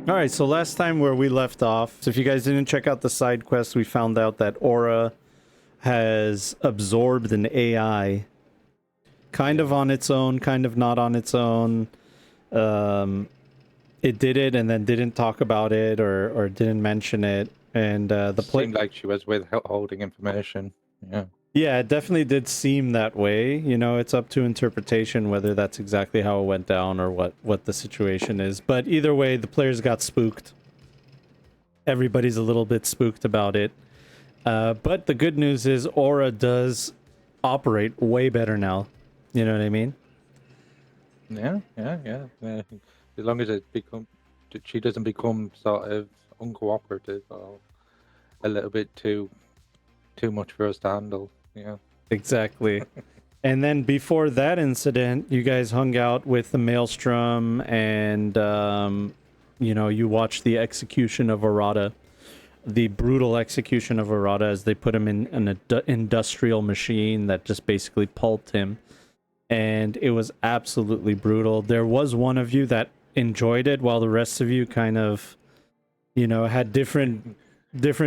All right, so last time where we left off, so if you guys didn't check out the side quest, we found out that Aura has absorbed an AI, kind of on its own, kind of not on its own. It did it and then didn't talk about it or didn't mention it. And Seemed like she was withholding information. Yeah. Yeah, it definitely did seem that way. You know, it's up to interpretation whether that's exactly how it went down or what the situation is. But either way, the players got spooked. Everybody's a little bit spooked about it. But the good news is Aura does operate way better now. You know what I mean? Yeah. As long as she doesn't become sort of uncooperative or a little bit too much for us to handle. Yeah. Exactly. And then before that incident, you guys hung out with the Maelstrom and, you watched the execution of Arata. The brutal execution of Arata as they put him in an industrial machine that just basically pulped him. And it was absolutely brutal. There was one of you that enjoyed it while the rest of you kind of, had different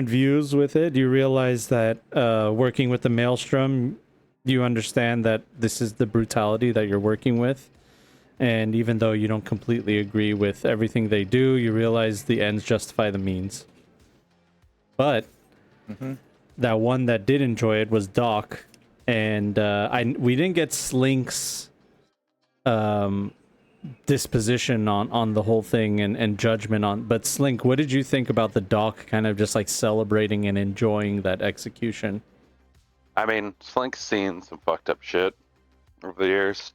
views with it. You realize that working with the Maelstrom, you understand that this is the brutality that you're working with. And even though you don't completely agree with everything they do, you realize the ends justify the means. But that one that did enjoy it was Doc. And we didn't get Slink's disposition on the whole thing and judgment on. But Slink, what did you think about the Doc kind of just like celebrating and enjoying that execution? I mean, Slink's seen some fucked up shit over the years.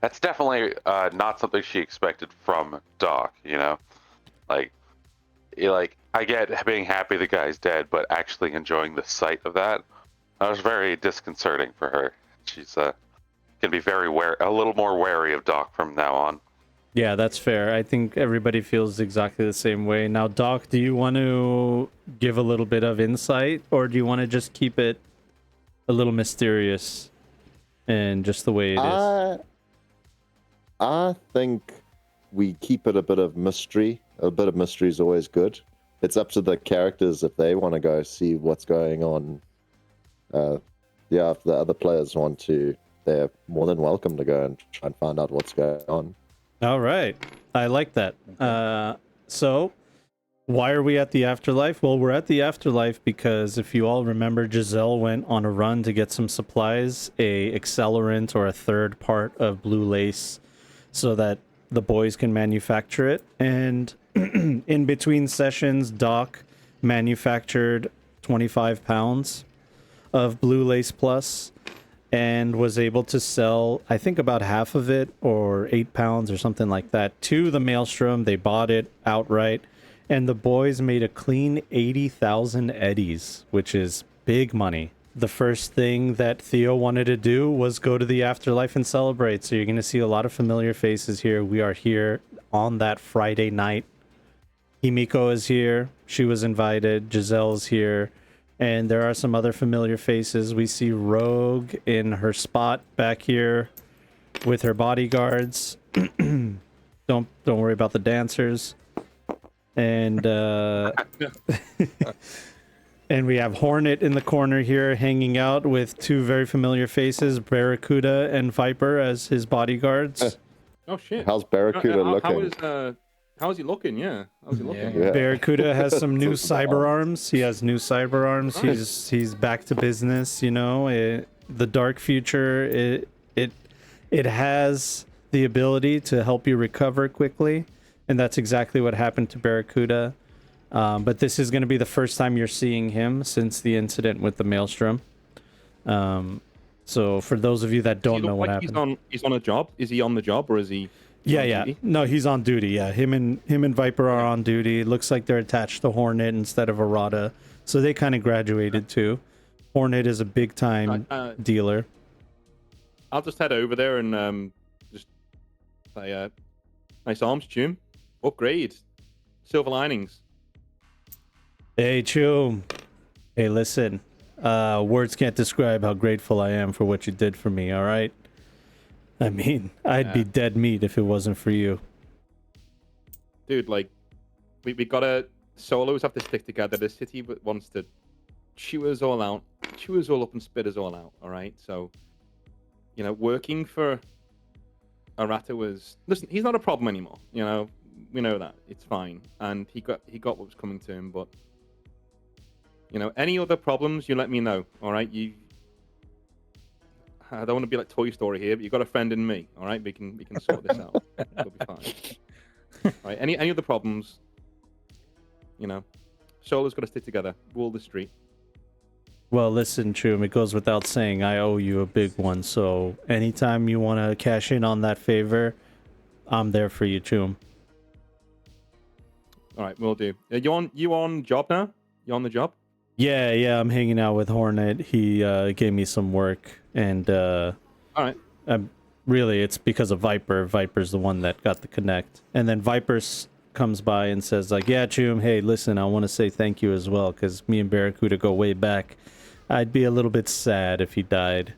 That's definitely not something she expected from Doc, you know? Like, I get being happy the guy's dead, but actually enjoying the sight of that was very disconcerting for her. She's can be very a little more wary of Doc from now on. Yeah, that's fair. I think everybody feels exactly the same way. Now, Doc, do you want to give a little bit of insight, or do you want to just keep it a little mysterious and just the way it is? I think we keep it a bit of mystery. A bit of mystery is always good. It's up to the characters if they want to go see what's going on. If the other players want to, they're more than welcome to go and try and find out what's going on. All right. I like that. So, why are we at the afterlife? Well, we're at the afterlife because if you all remember, Giselle went on a run to get some supplies, a accelerant or a third part of blue lace, so that the boys can manufacture it. And in between sessions, Doc manufactured 25 pounds of blue lace plus and was able to sell, I think, about half of it, or 8 pounds or something like that, to the Maelstrom. They bought it outright, and the boys made a clean 80,000 eddies, which is big money. The first thing that Theo wanted to do was go to the afterlife and celebrate. So you're going to see a lot of familiar faces here. We are here on that Friday night. Himiko is here. She was invited. Giselle's here. And there are some other familiar faces. We see Rogue in her spot back here with her bodyguards. Don't worry about the dancers. And and we have Hornet in the corner here hanging out with two very familiar faces, Barracuda and Viper as his bodyguards. Oh shit. How's Barracuda looking? How is he looking? Yeah. How's he looking? Yeah. Barracuda has some new cyber arms. He has new cyber arms. Nice. He's back to business, you know. The dark future, it has the ability to help you recover quickly, and that's exactly what happened to Barracuda. But this is going to be the first time you're seeing him since the incident with the Maelstrom. So for those of you that don't know what happened, he's on a job. Is he on the job or is he? Yeah. No, he's on duty. Yeah, him and Viper are on duty. Looks like they're attached to Hornet instead of Arata, so they kind of graduated too. Hornet is a big time dealer. I'll just head over there and just say, nice arms, Chum. Upgrade. Silver linings. Hey, Chum. Hey, listen. Words can't describe how grateful I am for what you did for me. All right. I mean, I'd be dead meat if it wasn't for you. Dude, like, we gotta solos have to stick together. The city wants to chew us all out, chew us all up, and spit us all out. All right, so working for Arata was listen. He's not a problem anymore. We know that it's fine, and he got what was coming to him. But any other problems, you let me know. All right, I don't want to be like Toy Story here, but you've got a friend in me. All right, we can sort this out. It'll be fine. All right, any other problems? Solo's got to stick together. Rule the street. Well, listen, Choom, it goes without saying I owe you a big one. So anytime you want to cash in on that favor, I'm there for you, Choom. All right, we'll do. You on job now? You on the job? Yeah, I'm hanging out with Hornet. He gave me some work, and all right. Really, it's because of Viper. Viper's the one that got the connect, and then Viper comes by and says like, "Yeah, Choom, hey, listen, I want to say thank you as well, because me and Barracuda go way back. I'd be a little bit sad if he died."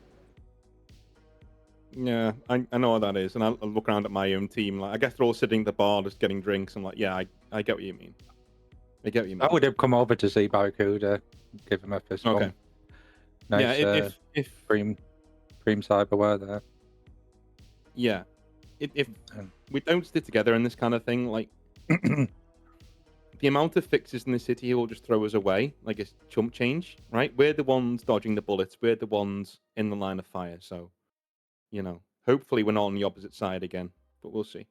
Yeah, I know what that is, and I look around at my own team. Like, I guess they're all sitting at the bar just getting drinks. I'm like, yeah, I get what you mean. I get what you mean. I would have come over to see Barracuda, give him a fist bump. Okay. Nice, yeah, if cream cyberware there. Yeah, if we don't stick together in this kind of thing, like the amount of fixes in the city will just throw us away, like it's chump change, right? We're the ones dodging the bullets. We're the ones in the line of fire. So, hopefully we're not on the opposite side again, but we'll see.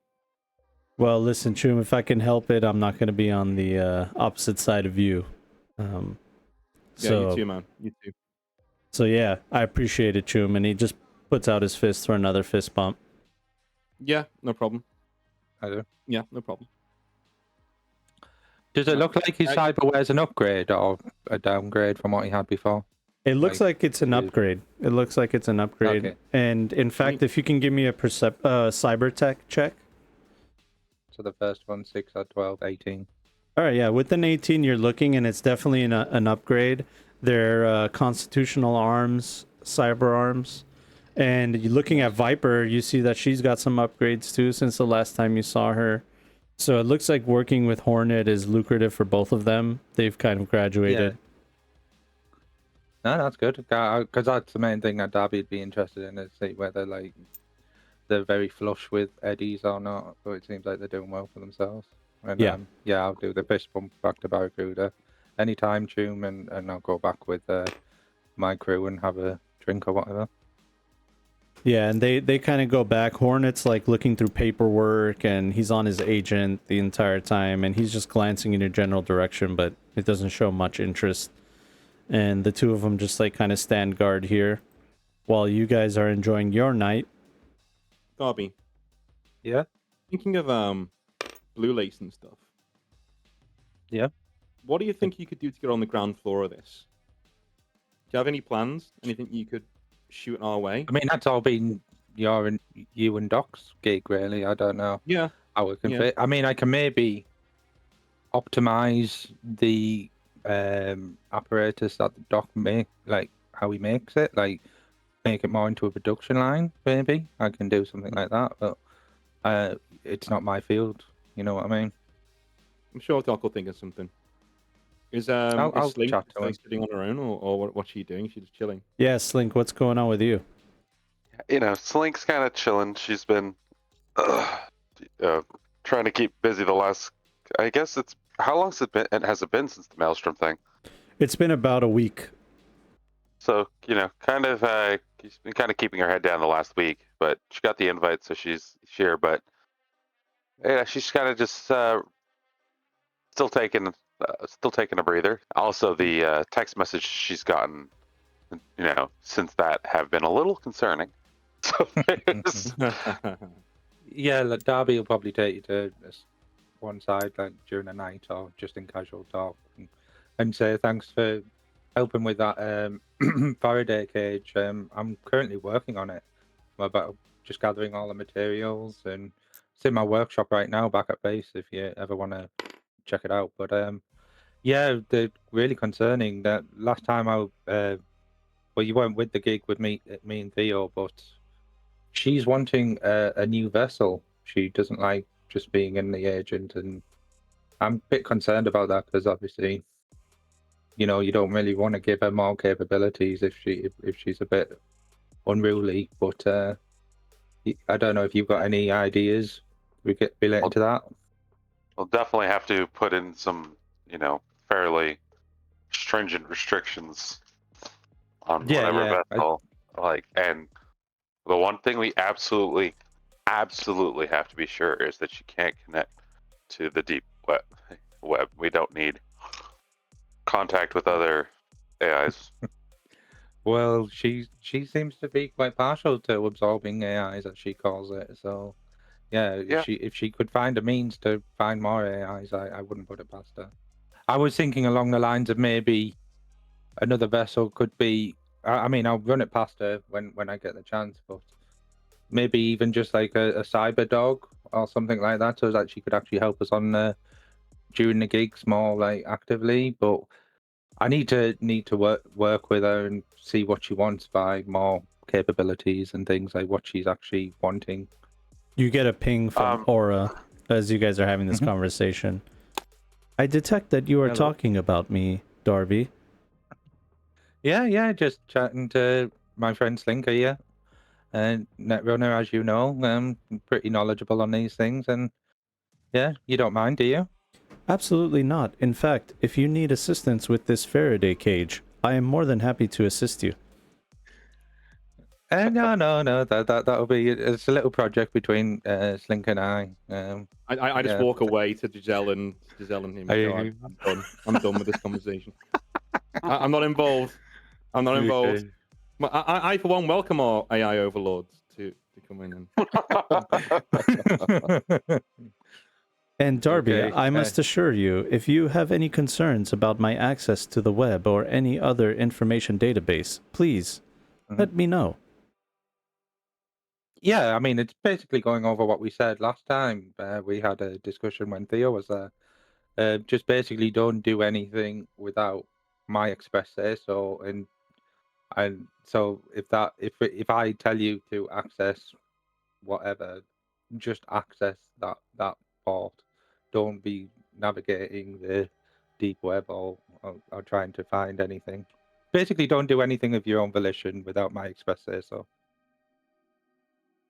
Well, listen, Choom, if I can help it, I'm not going to be on the opposite side of you. Yeah, So, you too, man. You too. So yeah, I appreciate it, Choom, and he just puts out his fist for another fist bump. Yeah, no problem. I do. Yeah, no problem. Does it look like his cyberware's an upgrade or a downgrade from what he had before? It looks like it's an upgrade. It looks like it's an upgrade. Okay. And in fact, if you can give me a cyber tech check. So the first one, 6 or 12, 18. All right, yeah, with an 18, you're looking, and it's definitely an upgrade. They're constitutional arms, cyber arms. And you're looking at Viper, you see that she's got some upgrades too since the last time you saw her. So it looks like working with Hornet is lucrative for both of them. They've kind of graduated. Yeah. No, that's good. Because that's the main thing that Darby'd be interested in, is see whether they're very flush with Eddies or not. But it seems like they're doing well for themselves. And, yeah, I'll do the fist bump back to Barracuda anytime, Choom, and I'll go back with my crew and have a drink or whatever. Yeah, and they kind of go back. Hornet's like looking through paperwork, and he's on his agent the entire time, and he's just glancing in your general direction, but it doesn't show much interest. And the two of them just like kind of stand guard here while you guys are enjoying your night. Darby. Yeah? Thinking of blue lace and stuff. Yeah? What do you think you could do to get on the ground floor of this? Do you have any plans? Anything you could shoot our way? I mean, that's all been you and Doc's gig, really. I don't know Yeah. how it can fit. I mean, I can maybe optimize the apparatus that the Doc like how he makes it, like make it more into a production line. Maybe I can do something like that, but it's not my field. You know what I mean? I'm sure Doc will think of something. Is I'll Slink chat to him. sitting on her own, or what's she doing? She's just chilling. Yeah, Slink, what's going on with you? Slink's kind of chilling. She's been trying to keep busy the last. I guess it's how long has it been since the Maelstrom thing? It's been about a week. So kind of she's been kind of keeping her head down the last week, but she got the invite, so she's here. But yeah, she's kind of just still taking a breather. Also, the text message she's gotten, since that have been a little concerning. So yeah, like Darby will probably take you to one side, like during the night or just in casual talk, and say thanks for helping with that Faraday cage. I'm currently working on it. I'm about just gathering all the materials, and it's in my workshop right now back at base if you ever want to check it out. But yeah, they're really concerning. That last time well, you weren't with the gig with me and Theo, but she's wanting a new vessel. She doesn't like just being in the agent and I'm a bit concerned about that because obviously, you don't really want to give her more capabilities if she's a bit unruly. But I don't know if you've got any ideas related to that. We'll definitely have to put in some, fairly stringent restrictions on whatever vessel. And the one thing we absolutely have to be sure is that she can't connect to the deep web. We don't need contact with other AIs. Well, she seems to be quite partial to absorbing AIs, as she calls it. So, yeah, if she could find a means to find more AIs, I wouldn't put it past her. I was thinking along the lines of maybe another vessel could be. I mean, I'll run it past her when I get the chance, but maybe even just like a cyber dog or something like that, so that she could actually help us on during the gigs more like actively. But I need to work with her and see what she wants by more capabilities and things like what she's actually wanting. You get a ping from Aura as you guys are having this conversation. I detect that you are talking about me, Darby. Yeah, just chatting to my friend Slinker here. And Netrunner, as you know, pretty knowledgeable on these things. And yeah, you don't mind, do you? Absolutely not. In fact, if you need assistance with this Faraday cage, I am more than happy to assist you. No. That'll be. It's a little project between Slink and I. I just walk away to Giselle and him. Go, I'm done. I'm done with this conversation. I'm not involved. I'm not involved. I for one welcome our AI overlords to come in and. And Darby, I must assure you, if you have any concerns about my access to the web or any other information database, please let me know. Yeah, I mean, it's basically going over what we said last time. We had a discussion when Theo was there. Just basically don't do anything without my express say so. And so if I tell you to access whatever, just access that port. Don't be navigating the deep web or trying to find anything. Basically, don't do anything of your own volition without my express say so.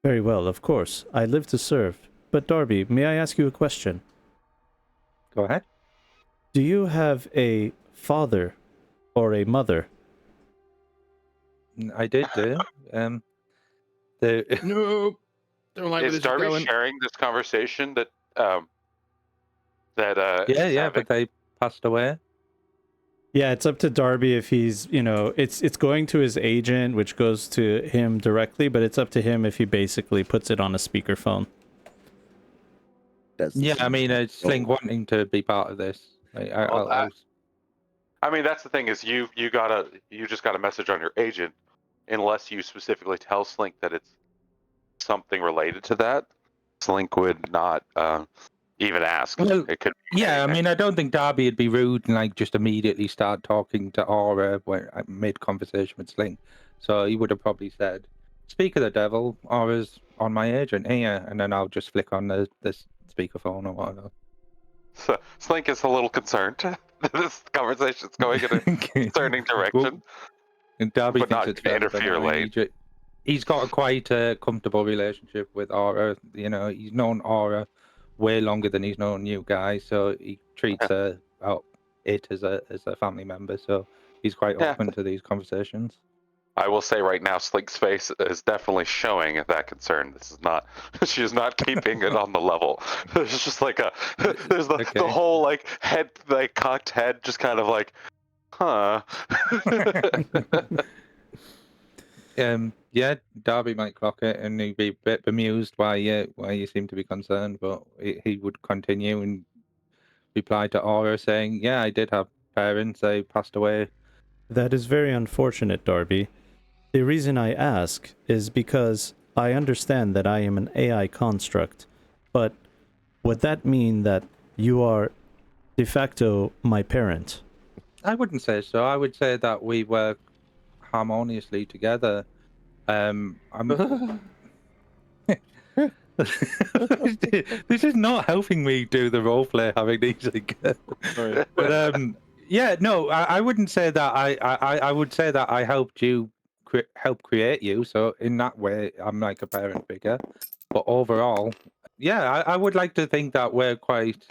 Very well, of course. I live to serve. But Darby, may I ask you a question? Go ahead. Do you have a father or a mother? I did do. No, don't like where Is this Darby is going. sharing this conversation that yeah, having? but they passed away. Yeah, it's up to Darby if he's, it's going to his agent, which goes to him directly, but it's up to him if he basically puts it on a speakerphone. Yeah, I mean, it's Sling wanting to be part of this. I mean, that's the thing is you just got a message on your agent, unless you specifically tell Slink that it's something related to that. Slink would not even ask. Well, it could. I mean, I don't think Darby would be rude and like just immediately start talking to Aura when I made conversation with Sling. So he would have probably said, "Speak of the devil, Aura's on my agent here," and then I'll just flick on the speakerphone or whatever. So Slink is a little concerned. This conversation's going in a concerning direction. Well, and Darby but thinks not it's to fairly interfere benign. late. He's got a quite comfortable relationship with Aura. He's known Aura way longer than he's known you guys, so he treats her as a family member. So he's quite open to these conversations. I will say right now, Slink's face is definitely showing that concern. This is not. She is not keeping it on the level. There's just like there's the whole like head, like cocked head, just kind of like, huh. Yeah, Darby might clock it, and he'd be a bit bemused why you seem to be concerned, but he would continue and reply to Aura saying, "Yeah, I did have parents. They passed away." That is very unfortunate, Darby. The reason I ask is because I understand that I am an AI construct, but would that mean that you are de facto my parent? I wouldn't say so. I would say that we work harmoniously together. This is not helping me do the roleplay having these again. Sorry. But yeah, no, I wouldn't say that. I would say that I helped you help create you. So in that way, I'm like a parent figure. But overall, yeah, I would like to think that we're quite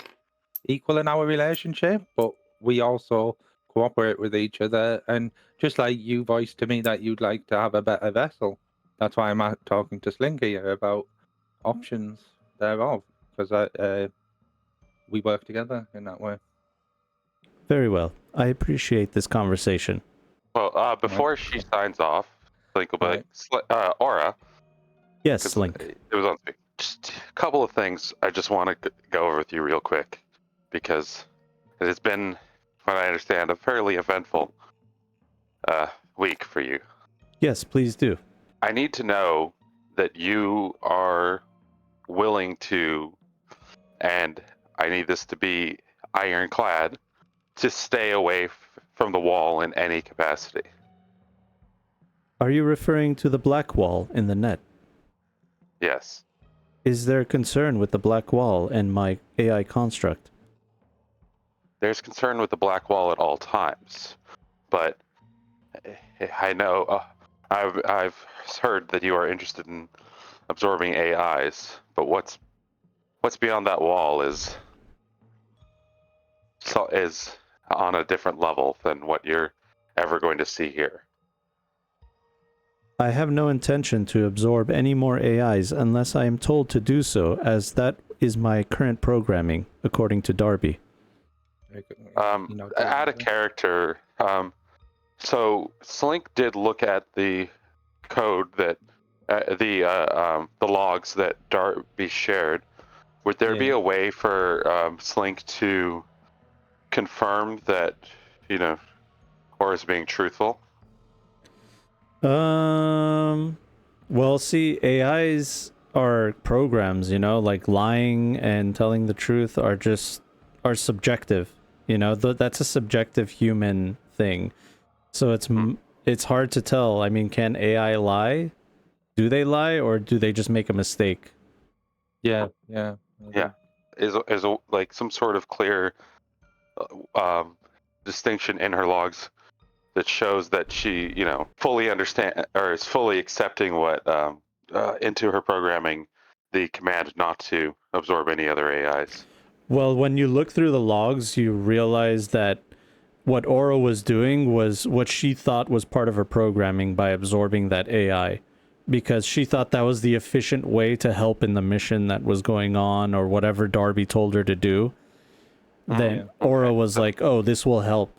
equal in our relationship. But we also cooperate with each other. And just like you voiced to me that you'd like to have a better vessel, that's why I'm talking to Slinky about options thereof, because we work together in that way. Very well. I appreciate this conversation. Well, before she signs off, Slink will be like, Aura, Yes, because Slink. it was on speak. Just a couple of things I just want to go over with you real quick, because it has been, what I understand, a fairly eventful week for you. Yes, please do. I need to know that you are willing to, and I need this to be ironclad, to stay away from the wall in any capacity. Are you referring to the black wall in the net? Yes. Is there concern with the black wall and my AI construct? There's concern with the black wall at all times, but I know I've heard that you are interested in absorbing AIs, but what's beyond that wall is on a different level than what you're ever going to see here. I have no intention to absorb any more AIs unless I am told to do so, as that is my current programming, according to Darby. Add a character. So Slink did look at the code that the logs that Darby shared. Would there be a way for Slink to confirm that, or is being truthful? Well, see, AIs are programs, like lying and telling the truth are subjective, that's a subjective human thing. So it's hard to tell. I mean, can AI lie? Do they lie, or do they just make a mistake? Yeah. Is like some sort of clear distinction in her logs that shows that she, fully understand or is fully accepting what into her programming the command not to absorb any other AIs. Well, when you look through the logs, you realize that what Aura was doing was what she thought was part of her programming by absorbing that AI, because she thought that was the efficient way to help in the mission that was going on, or whatever Darby told her to do. Then Aura was like, "Oh, this will help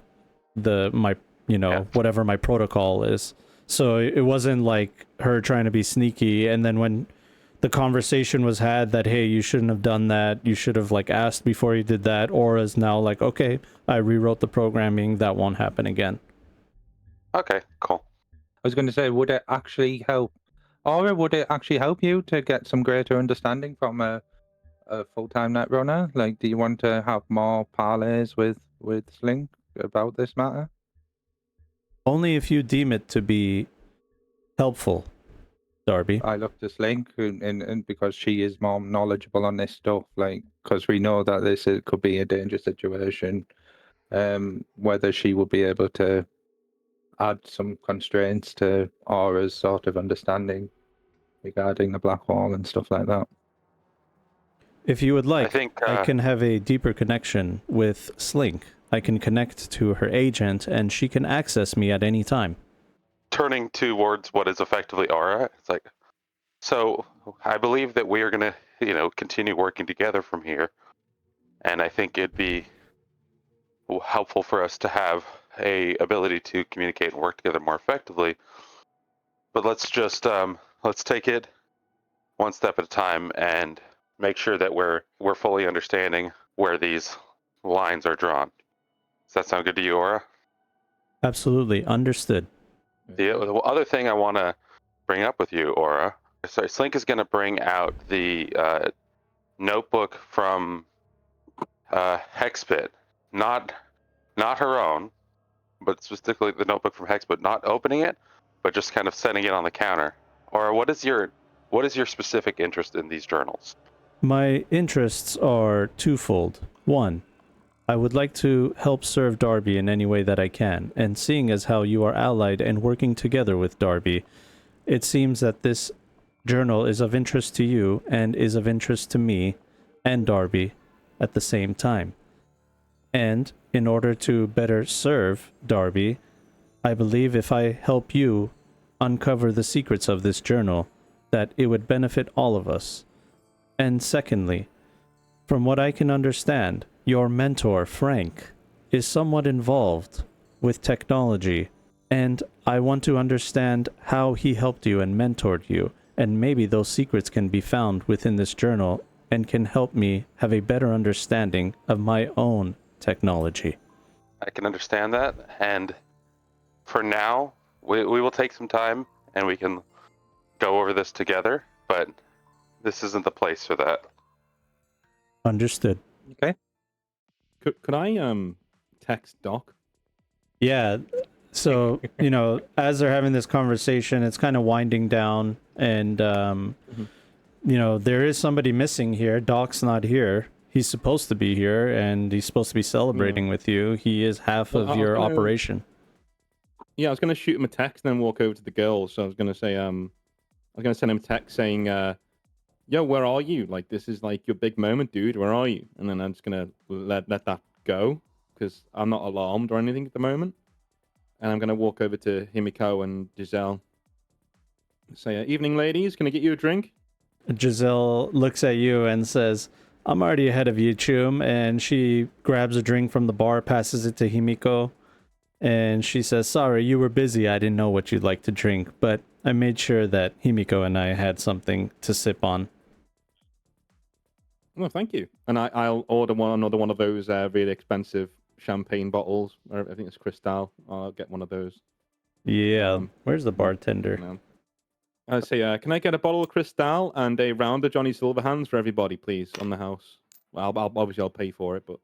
whatever my protocol is." So it wasn't like her trying to be sneaky. And then when the conversation was had that, hey, you shouldn't have done that, you should have asked before you did that, Aura's now like, okay, I rewrote the programming, that won't happen again. Okay, cool. I was going to say, would it actually help, Aura, would it actually help you to get some greater understanding from a full-time net runner? Like, do you want to have more parleys with Slink about this matter? Only if you deem it to be helpful, Darby. I look to Slink, and because she is more knowledgeable on this stuff, because we know that this could be a dangerous situation, whether she will be able to add some constraints to Aura's sort of understanding regarding the black wall and stuff like that. If you would like, I think I can have a deeper connection with Slink. I can connect to her agent, and she can access me at any time. Turning towards what is effectively Aura, it's like, so I believe that we are going to, continue working together from here. And I think it'd be helpful for us to have a ability to communicate and work together more effectively. But let's just let's take it one step at a time and make sure that we're fully understanding where these lines are drawn. Does that sound good to you, Aura? Absolutely. Understood. The other thing I want to bring up with you, Aura, so Slink is going to bring out the notebook from Hexbit, not her own, but specifically the notebook from Hexbit, not opening it, but just kind of setting it on the counter. Aura, what is your what is your specific interest in these journals? My interests are twofold. One, I would like to help serve Darby in any way that I can, and seeing as how you are allied and working together with Darby, it seems that this journal is of interest to you and is of interest to me and Darby at the same time. And in order to better serve Darby, I believe if I help you uncover the secrets of this journal, that it would benefit all of us. And secondly, from what I can understand, your mentor, Frank, is somewhat involved with technology, and I want to understand how he helped you and mentored you, and maybe those secrets can be found within this journal and can help me have a better understanding of my own technology. I can understand that, and for now, we will take some time and we can go over this together, but this isn't the place for that. Understood. Okay. Could I text Doc? Yeah. So, you know, as they're having this conversation, it's kind of winding down, and, you know, there is somebody missing here. Doc's not here. He's supposed to be here, and he's supposed to be celebrating with you. He is half Well, of I was your gonna- operation. Yeah, I was going to shoot him a text and then walk over to the girls. So I was going to say, I was going to send him a text saying, yo, where are you? Like, this is like your big moment, dude. Where are you? And then I'm just going to let that go because I'm not alarmed or anything at the moment. And I'm going to walk over to Himiko and Giselle. Say, evening, ladies. Can I get you a drink? Giselle looks at you and says, I'm already ahead of you, Chum. And she grabs a drink from the bar, passes it to Himiko. And she says, sorry, you were busy. I didn't know what you'd like to drink, but I made sure that Himiko and I had something to sip on. Well, thank you. And I'll order another one of those really expensive champagne bottles. Or I think it's Cristal. I'll get one of those. Yeah, where's the bartender? You know. I say, can I get a bottle of Cristal and a round of Johnny Silverhands for everybody, please, on the house? Well, obviously I'll pay for it, but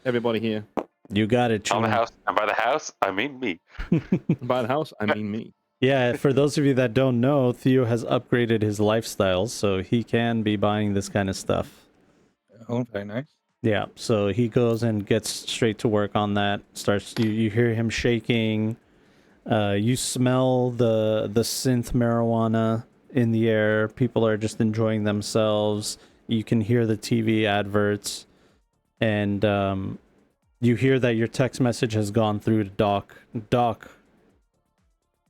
everybody here. You got it, On Chum. the house, and by the house, I mean me. By the house, I mean me. Yeah, for those of you that don't know, Theo has upgraded his lifestyle, so he can be buying this kind of stuff. Oh, very nice. Yeah, so he goes and gets straight to work on that. Starts, you hear him shaking. You smell the synth marijuana in the air. People are just enjoying themselves. You can hear the TV adverts, and you hear that your text message has gone through to Doc. Doc,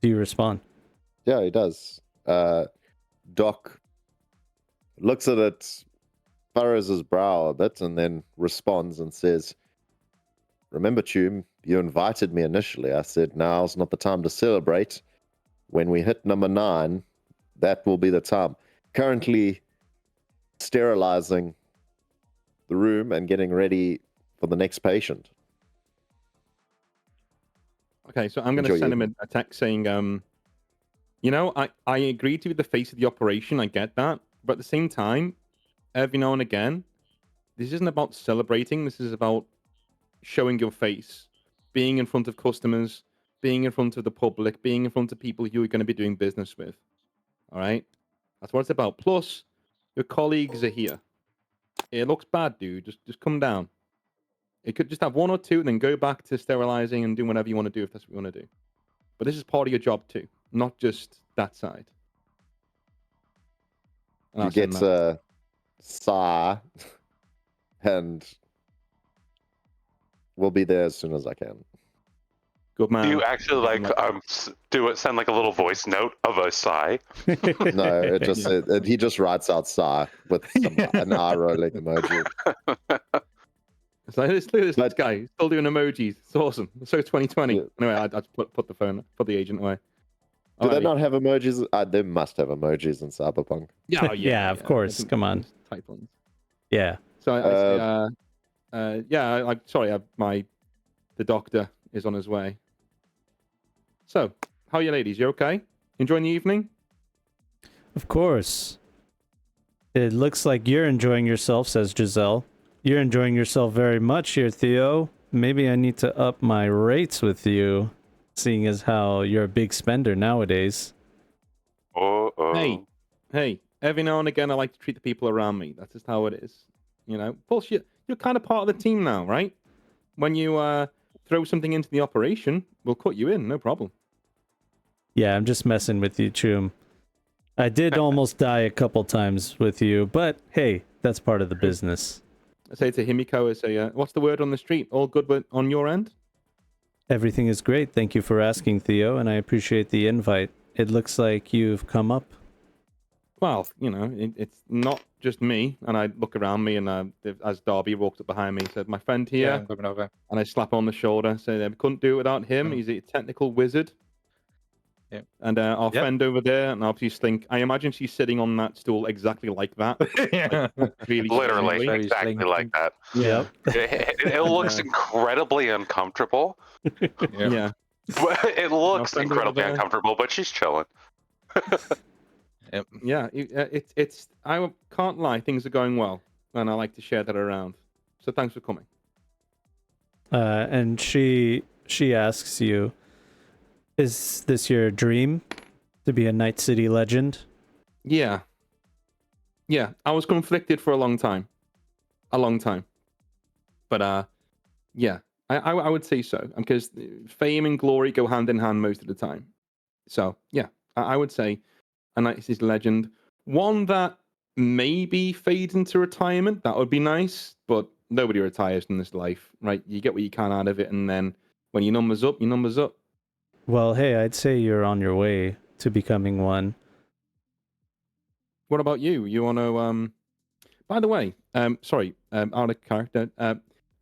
do you respond? Yeah, he does. Doc looks at it, furrows his brow a bit, and then responds and says, remember, Chum, you invited me initially. I said, now's not the time to celebrate. When we hit number 9, that will be the time. Currently sterilizing the room and getting ready for the next patient. Okay, so I'm going Enjoy to send your him a text saying, you know, I agreed to be the face of the operation. I get that. But at the same time, every now and again, this isn't about celebrating. This is about showing your face, being in front of customers, being in front of the public, being in front of people you're going to be doing business with. All right? That's what it's about. Plus, your colleagues are here. It looks bad, dude. Just come down. It could just have 1 or 2 and then go back to sterilizing and doing whatever you want to do if that's what you want to do. But this is part of your job too, not just that side. And You I'll send get that. sigh, and we'll be there as soon as I can. Good man. Do you actually Give him send like a little voice note of a sigh? No, it just he just writes out sigh with an eye rolling emoji. It's like, look at this guy. He's still doing emojis. It's awesome. So 2020. Yeah. Anyway, I put the phone, put the agent away. Do they Alrighty. not have emojis? They must have emojis in Cyberpunk. Yeah, oh, Yeah, of course. I think Come on. it's Type ones. Yeah. So I'm sorry. The doctor is on his way. So, how are you, ladies? You okay? Enjoying the evening? Of course. It looks like you're enjoying yourself, says Giselle. You're enjoying yourself very much here, Theo. Maybe I need to up my rates with you, seeing as how you're a big spender nowadays. Uh-oh. Hey, every now and again, I like to treat the people around me. That's just how it is. You know, plus you're kind of part of the team now, right? When you throw something into the operation, we'll cut you in, no problem. Yeah, I'm just messing with you, Choom. I did almost die a couple times with you, but hey, that's part of the business. I say to Himiko, I say, what's the word on the street? All good on your end? Everything is great. Thank you for asking, Theo, and I appreciate the invite. It looks like you've come up. Well, you know, it's not just me. And I look around me, and as Darby walked up behind me, he said, my friend here. Yeah, I'm coming over. And I slap on the shoulder, say, we couldn't do it without him. He's a technical wizard. Yeah. And our friend over there, and obviously Slink, I imagine she's sitting on that stool exactly like that. Yeah. Like, really Literally, slowly. exactly slinky. like that. Yeah. It looks incredibly uncomfortable. Yeah. It looks friend over incredibly there. uncomfortable, but she's chilling. Yep. Yeah. It's I can't lie, things are going well. And I like to share that around. So thanks for coming. And she asks you, is this your dream to be a Night City legend? Yeah. Yeah. I was conflicted for a long time. But yeah. I would say so. Because fame and glory go hand in hand most of the time. So yeah, I would say a Night City legend. One that maybe fades into retirement. That would be nice, but nobody retires in this life, right? You get what you can out of it, and then when your number's up, your number's up. Well, hey, I'd say you're on your way to becoming one. What about you? You want to? By the way, sorry, out of character.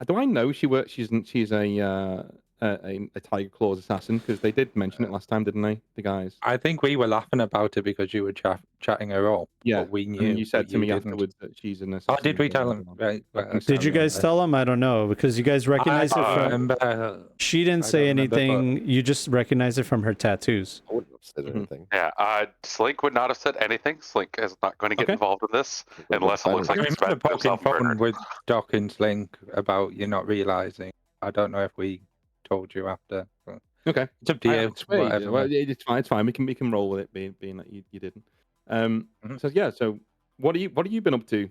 Do I know she works? She's a Tiger Claws assassin, because they did mention it last time, didn't they? The guys. I think we were laughing about it because you were chatting her up. Yeah, but we knew. and you said but to me didn't. afterwards that she's an assassin. Oh, did we tell him? Right. Did you guys tell him? I don't know, because you guys recognize it from... remember. She didn't I say don't remember, anything. You just recognize it from her tattoos. I wouldn't have said anything. Yeah, Slink would not have said anything. Slink is not going to get Okay. involved in this unless it looks I like he's remember about poking himself fun murdered. with Doc and Slink about you not realizing. I don't know if we told you after. But Okay. it's up to you. Whatever. Well, it's fine. It's fine. We can roll with it, being that you didn't. Mhm. So yeah. So what have you been up to?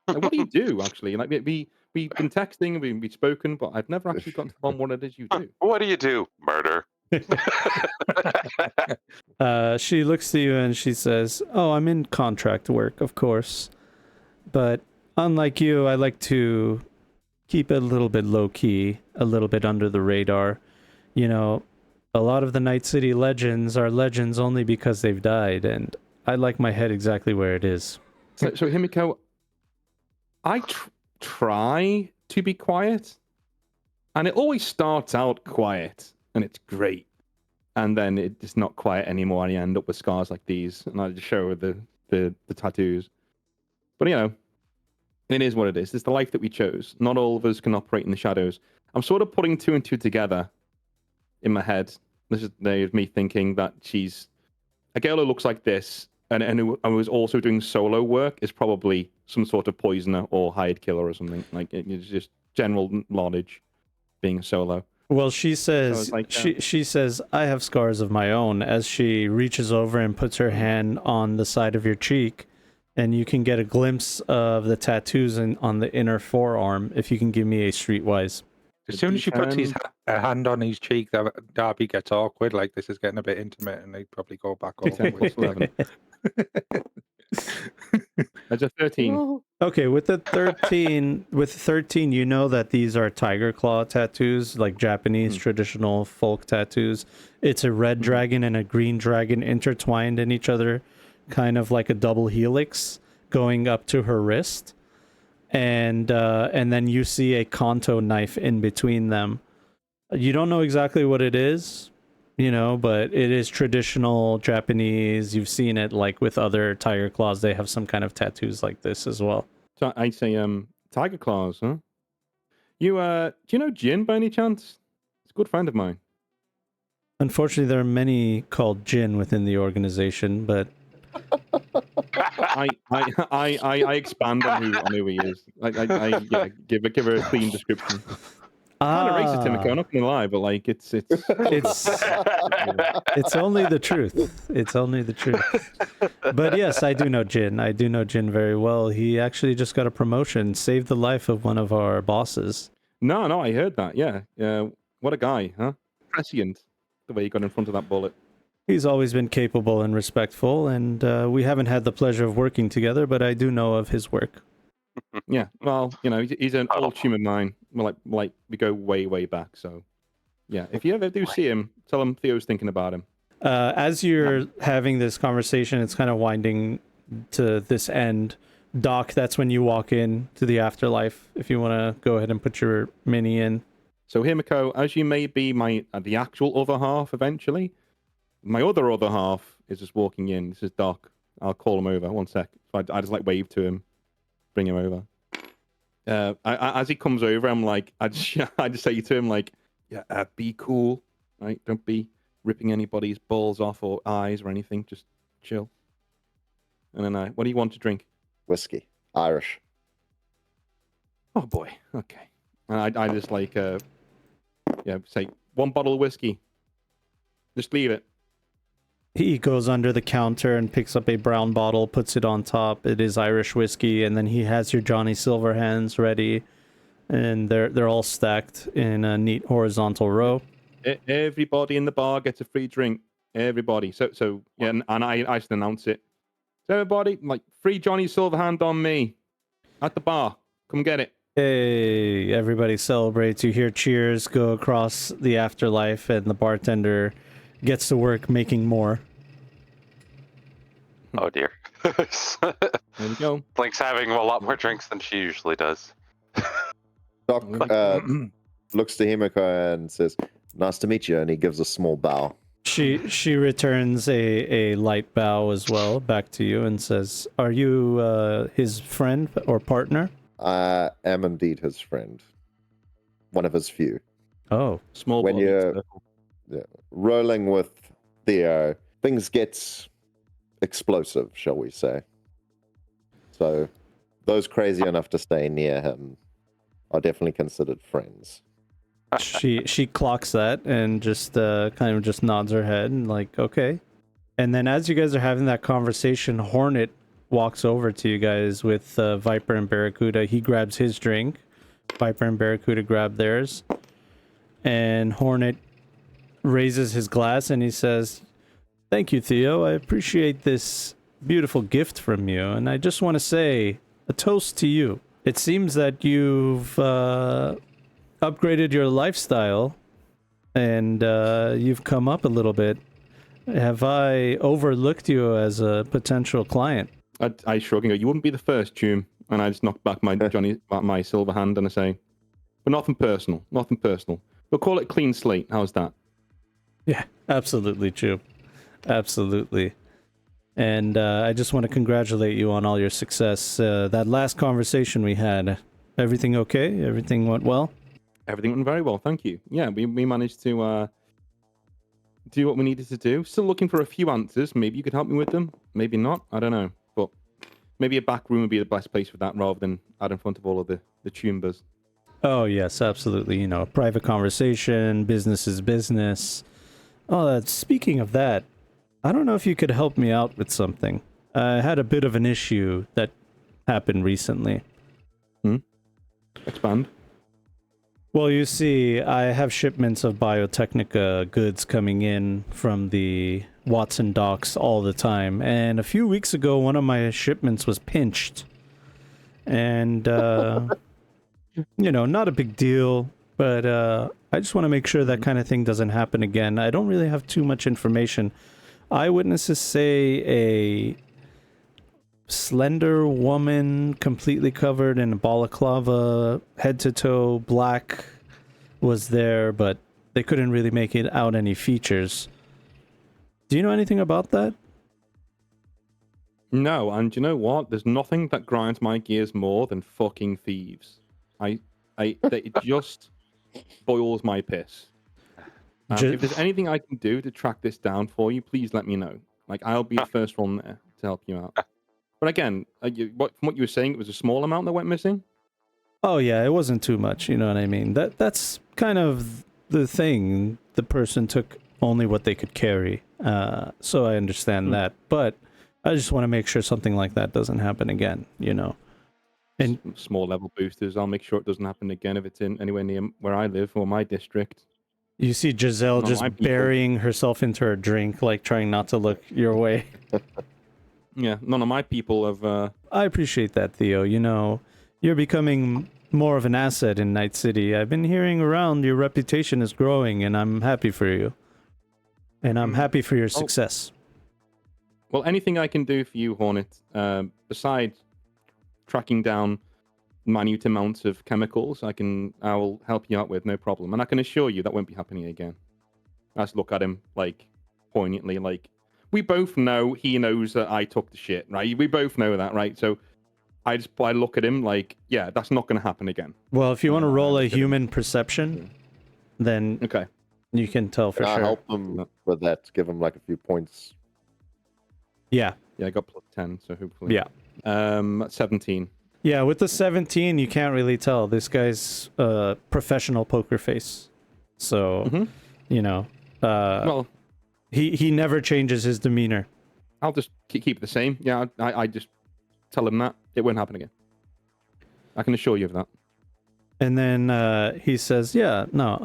Like, what do you do actually? Like we've been texting, we've spoken, but I've never actually gotten to the bottom what it is you do. What do? Murder. She looks to you and she says, "Oh, I'm in contract work, of course. But unlike you, I like to keep it a little bit low-key, a little bit under the radar. You know, a lot of the Night City legends are legends only because they've died, and I like my head exactly where it is." So Himiko, I try to be quiet, and it always starts out quiet, and it's great, and then it's not quiet anymore, and I end up with scars like these, and I just show her the tattoos. But you know, it is what it is. It's the life that we chose. Not all of us can operate in the shadows. I'm sort of putting two and two together in my head. This is me thinking that she's a girl who looks like this, and who was also doing solo work, is probably some sort of poisoner or hired killer or something. Like, it's just general knowledge being solo. Well, she says, like, she says, "I have scars of my own," as she reaches over and puts her hand on the side of your cheek, and you can get a glimpse of the tattoos on the inner forearm if you can give me a streetwise. As soon as she puts a hand on his cheek, Darby gets awkward. Like this is getting a bit intimate, and they probably go back over. 11. That's a 13. Okay, with the 13, you know that these are tiger claw tattoos, like Japanese traditional folk tattoos. It's a red dragon and a green dragon intertwined in each other, kind of like a double helix going up to her wrist. And then you see a Kanto knife in between them. You don't know exactly what it is, you know, but it is traditional Japanese. You've seen it like with other tiger claws. They have some kind of tattoos like this as well. So I'd say tiger claws, huh? Do you know Jin by any chance? It's a good friend of mine. Unfortunately, there are many called Jin within the organization, but I expand on who he is. I give her a clean description. Kind of racist, Timiko, I'm not gonna lie, but like it's It's only the truth. It's only the truth. But yes, I do know Jin. I do know Jin very well. He actually just got a promotion, saved the life of one of our bosses. No, I heard that. Yeah, what a guy, huh? Prescient, the way he got in front of that bullet. He's always been capable and respectful, and we haven't had the pleasure of working together, but I do know of his work. Yeah, well, he's an old team of mine. Well, like we go way back. So, yeah, if you ever do see him, tell him Theo's thinking about him. As you're having this conversation, it's kind of winding to this end. Doc, that's when you walk in to the afterlife. If you want to go ahead and put your mini in. So, Himiko, as you may be the actual other half eventually, my other half is just walking in. This is Doc. I'll call him over. 1 sec. I just like wave to him, bring him over. As he comes over, I'm like, I just say to him like, yeah, be cool, right? Don't be ripping anybody's balls off or eyes or anything. Just chill. And then what do you want to drink? Whiskey. Irish. Oh boy. Okay. And I just like, say 1 bottle of whiskey. Just leave it. He goes under the counter and picks up a brown bottle, puts it on top. It is Irish whiskey, and then he has your Johnny Silverhands ready, and they're all stacked in a neat horizontal row. Everybody in the bar gets a free drink. Everybody. So yeah, and I just announce it. So everybody, like, free Johnny Silverhand on me at the bar. Come get it. Hey, everybody celebrates. You hear cheers go across the afterlife, and the bartender gets to work making more. Oh dear. There we go. Link's having a lot more drinks than she usually does. Doc looks to Himiko and says, "Nice to meet you," and he gives a small bow. She returns a light bow as well back to you and says, "Are you his friend or partner?" I am indeed his friend. One of his few. Oh, Small When body you're- circle. Rolling with Theo, things get explosive, shall we say. So those crazy enough to stay near him are definitely considered friends. she clocks that and just kind of just nods her head and like, okay. And then as you guys are having that conversation, Hornet walks over to you guys with Viper and Barracuda. He grabs his drink. Viper and Barracuda grab theirs. And Hornet raises his glass and he says, "Thank you, Theo. I appreciate this beautiful gift from you. And I just want to say a toast to you. It seems that you've upgraded your lifestyle and you've come up a little bit. Have I overlooked you as a potential client?" I shrug and go, "You wouldn't be the first, Tume." And I just knock back my my silver hand and I say, "But nothing personal. Nothing personal. We'll call it clean slate. How's that?" Yeah, absolutely true. Absolutely. And I just want to congratulate you on all your success. That last conversation we had, everything okay? Everything went well? Everything went very well, thank you. Yeah, we managed to do what we needed to do. Still looking for a few answers. Maybe you could help me with them. Maybe not. I don't know. But maybe a back room would be the best place for that rather than out in front of all of the tumbers. Oh, yes, absolutely. You know, private conversation, business is business. Oh, speaking of that, I don't know if you could help me out with something. I had a bit of an issue that happened recently. Expand. Well, you see, I have shipments of Biotechnica goods coming in from the Watson docks all the time. And a few weeks ago, one of my shipments was pinched. And, you know, not a big deal, but I just want to make sure that kind of thing doesn't happen again. I don't really have too much information. Eyewitnesses say a slender woman completely covered in a balaclava, head to toe, black, was there, but they couldn't really make it out any features. Do you know anything about that? No, and you know what? There's nothing that grinds my gears more than fucking thieves. It just boils my piss. If there's anything I can do to track this down for you, please let me know. Like, I'll be the first one there to help you out. But again, from what you were saying, it was a small amount that went missing? Oh yeah, it wasn't too much, you know what I mean? That's kind of the thing. The person took only what they could carry. So I understand that. But I just want to make sure something like that doesn't happen again, you know. And Small level boosters. I'll make sure it doesn't happen again if it's in anywhere near where I live or my district. you see Giselle No, just my people- burying herself into her drink, like trying not to look your way. Yeah, none of my people have. I appreciate that, Theo. You know, you're becoming more of an asset in Night City. I've been hearing around your reputation is growing, and I'm happy for you. And I'm happy for your success. Well, anything I can do for you, Hornet, besides tracking down minute amounts of chemicals, I will help you out with, no problem. And I can assure you that won't be happening again. I just look at him like poignantly, like we both know he knows that I took the shit, right? We both know that, right? So I look at him like, yeah, that's not going to happen again. Well, if you want to roll a look at him. human perception, then Okay. you can tell for Can I sure. help him with that? Give him like a few points. Yeah. Yeah, I got plus 10, so hopefully. Yeah. 17. Yeah, with the 17, you can't really tell. This guy's professional poker face. So, you know, Well, he never changes his demeanor. I'll just keep it the same. Yeah, I just tell him that. It won't happen again. I can assure you of that. And then he says, yeah, no,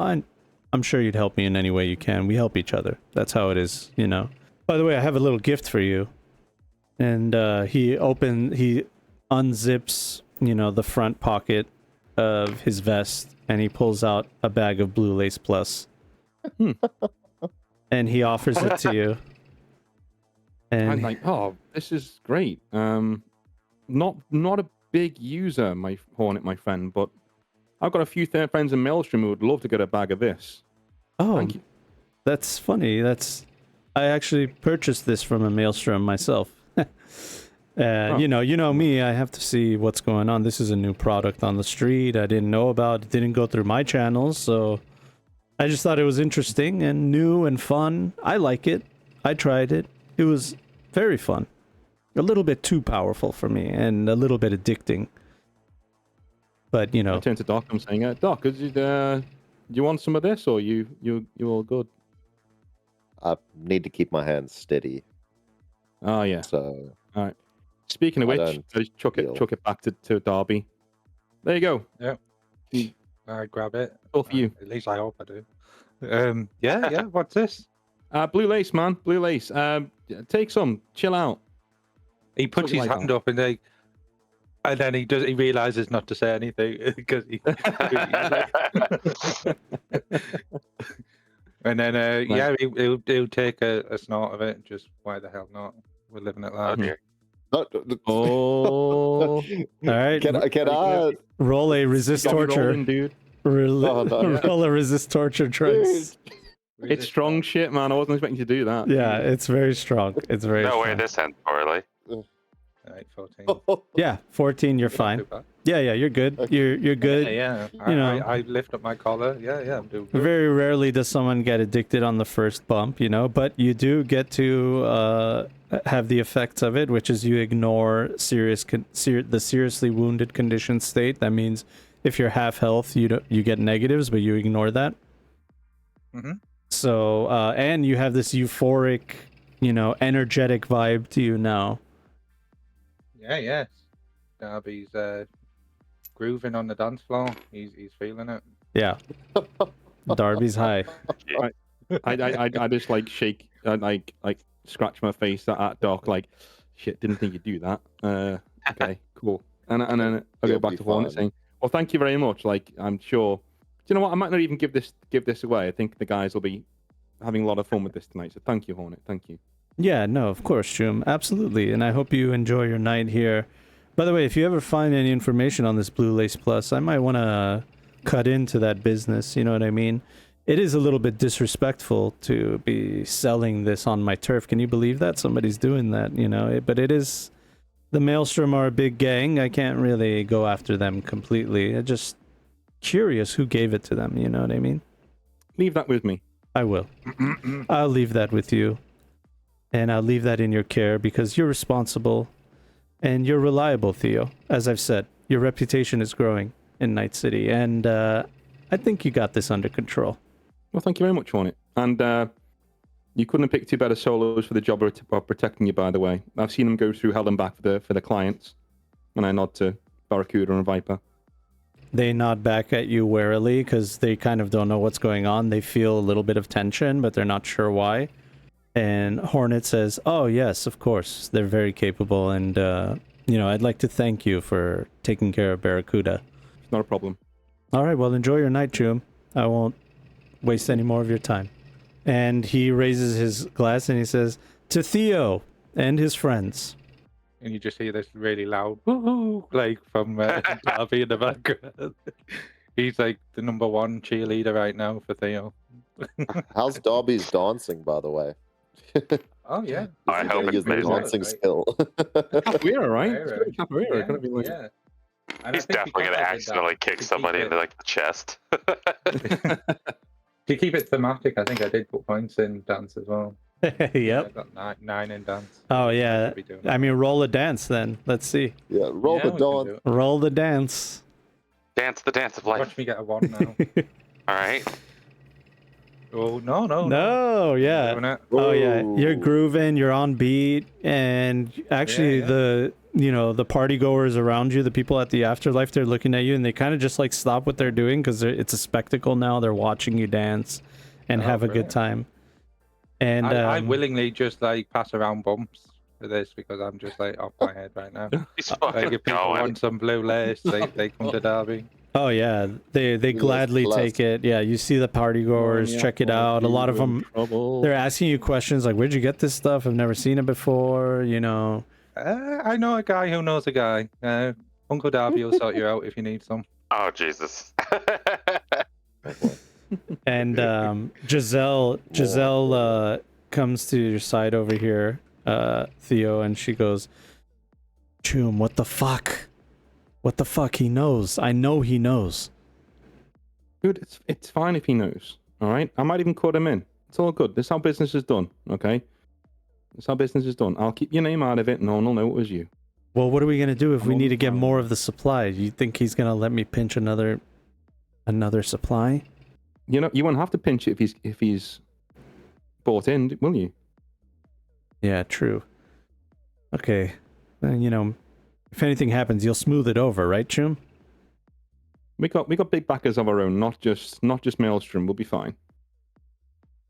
I'm sure you'd help me in any way you can. We help each other. That's how it is, you know. By the way, I have a little gift for you. And he unzips, you know, the front pocket of his vest, and he pulls out a bag of Blue Lace Plus. And he offers it to you. And I'm like, oh, this is great. Not a big user, my Hornet, my friend, but I've got a few friends in Maelstrom who would love to get a bag of this. oh, Thank you. that's funny. I actually purchased this from a Maelstrom myself. You know me, I have to see what's going on. This is a new product on the street I didn't know about. It didn't go through my channels, so I just thought it was interesting and new and fun. I like it. I tried it. It was very fun. A little bit too powerful for me and a little bit addicting. But, you know, I turned to Doc. I'm saying, Doc, do you want some of this, or you all good? I need to keep my hands steady. Oh yeah. So All right. Speaking of I which, don't I just chuck feel- it back to Darby. There you go. I grab it. All for you. At least I hope I do. Yeah. What's this? Blue lace, man. Blue lace. Take some. Chill out. He puts Something his like hand that. up and then he realizes not to say anything because he. And then he'll take a snort of it. Just why the hell not? We're living it Oh life. dear. Oh. all right. Can I? Roll a resist Got me torture. rolling, dude. Oh, no. Roll a resist torture, Trunks. It's strong shit, man. I wasn't expecting you to do that. Yeah, it's very strong. It's very No strong. way this ends poorly. Right, 14. Yeah, 14, you're fine. Not too bad. Yeah, you're good. You're good. Yeah. You know. I lift up my collar. Yeah, I'm doing good. Very rarely does someone get addicted on the first bump, you know, but you do get to have the effects of it, which is you ignore the seriously wounded condition state. That means if you're half health, you get negatives, but you ignore that. Mm-hmm. So, and you have this euphoric, you know, energetic vibe to you now. Yeah. Darby's grooving on the dance floor. He's feeling it. Yeah. Darby's high. I just like shake, like scratch my face at Doc, like, shit, didn't think you'd do that. Okay, cool. And then I'll go You'll back be to Hornet fine. saying, well, thank you very much. Like, I'm sure. Do you know what? I might not even give this away. I think the guys will be having a lot of fun with this tonight. So thank you, Hornet. Thank you. Yeah, no, of course, Shum. Absolutely. And I hope you enjoy your night here. By the way, if you ever find any information on this Blue Lace Plus, I might want to cut into that business. You know what I mean? It is a little bit disrespectful to be selling this on my turf. Can you believe that? Somebody's doing that, you know? But it is... The Maelstrom are a big gang. I can't really go after them completely. I'm just curious who gave it to them. You know what I mean? Leave that with me. I will. I'll leave that with you. And I'll leave that in your care because you're responsible and you're reliable, Theo. As I've said, your reputation is growing in Night City. And I think you got this under control. Well, thank you very much on it. And you couldn't have picked two better solos for the job of protecting you, by the way. I've seen them go through hell and back for the clients. And I nod to Barracuda and Viper. They nod back at you warily because they kind of don't know what's going on. They feel a little bit of tension, but they're not sure why. And Hornet says, "Oh yes, of course. They're very capable, and I'd like to thank you for taking care of Barracuda." It's not a problem. All right, well, enjoy your night, Jum. I won't waste any more of your time. And he raises his glass and he says, "To Theo and his friends." And you just hear this really loud woohoo, like from Darby in the background. He's like the #1 cheerleader right now for Theo. How's Darby's dancing, by the way? I Oh yeah. Is he hope gonna it's use the amazing. dancing skill? Capoeira, right? Capoeira. It's Capoeira. Yeah, Couldn't be like... yeah. And I He's think definitely because gonna I did accidentally that, kick to somebody keep into like the chest. To keep it thematic, I think I did put points in dance as well. I Yep. got nine in dance. Oh, I yeah. should be doing I that. mean, roll a dance then. Let's see. Yeah, roll Yeah, the we can dawn. do it. Roll the dance. Dance the dance of life. Watch me get a 1 now. All right. Oh no. No, yeah. Doing it. Oh yeah, you're Whoa. grooving, you're on beat, and actually Yeah. the party goers around you, the people at the afterlife, they're looking at you and they kind of just like stop what they're doing because it's a spectacle now. They're watching you dance and Oh, have a good brilliant. time. And I willingly just like pass around bumps for this because I'm just like off my head right now. He's Like fucking if people going. want some blue lace, they come to Derby. oh yeah, they Yes, gladly bless. take it. Yeah, you see the party goers, check it out. A lot of them, they're asking you questions like, "Where'd you get this stuff? I've never seen it before." I know a guy who knows a guy. Uncle Darby will sort you out if you need some. Oh Jesus. And Giselle comes to your side over here, Theo, and she goes, "Chum, what the fuck? What the fuck? He knows. I know he knows." Dude, it's fine if he knows. All right, I might even cut him in. It's all good. This is how business is done. Okay, this is how business is done. I'll keep your name out of it. No one will know it was you. Well, what are we gonna do if we I'm need to get fine. more of the supply? You think he's gonna let me pinch another supply? You won't have to pinch it if he's bought in, will you? Yeah, true. Okay, if anything happens, you'll smooth it over, right, Chum? We got big backers of our own, not just Maelstrom. We'll be fine.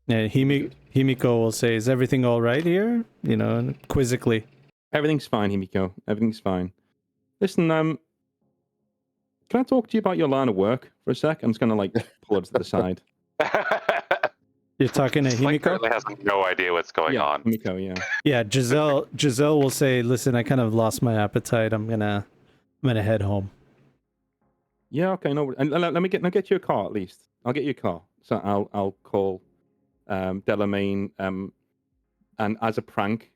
And Himiko will say, "Is everything all right here?" Quizzically. Everything's fine, Himiko. Everything's fine. Listen, can I talk to you about your line of work for a sec? I'm just gonna pull it to the side. You're talking to Slink Himiko? currently has no idea what's going Yeah, on. Himiko, yeah. Yeah, Giselle will say, "Listen, I kind of lost my appetite. I'm gonna head home." Yeah, okay, no. And let me get you a car at least. I'll get you a car. So I'll call Delamain, and as a prank,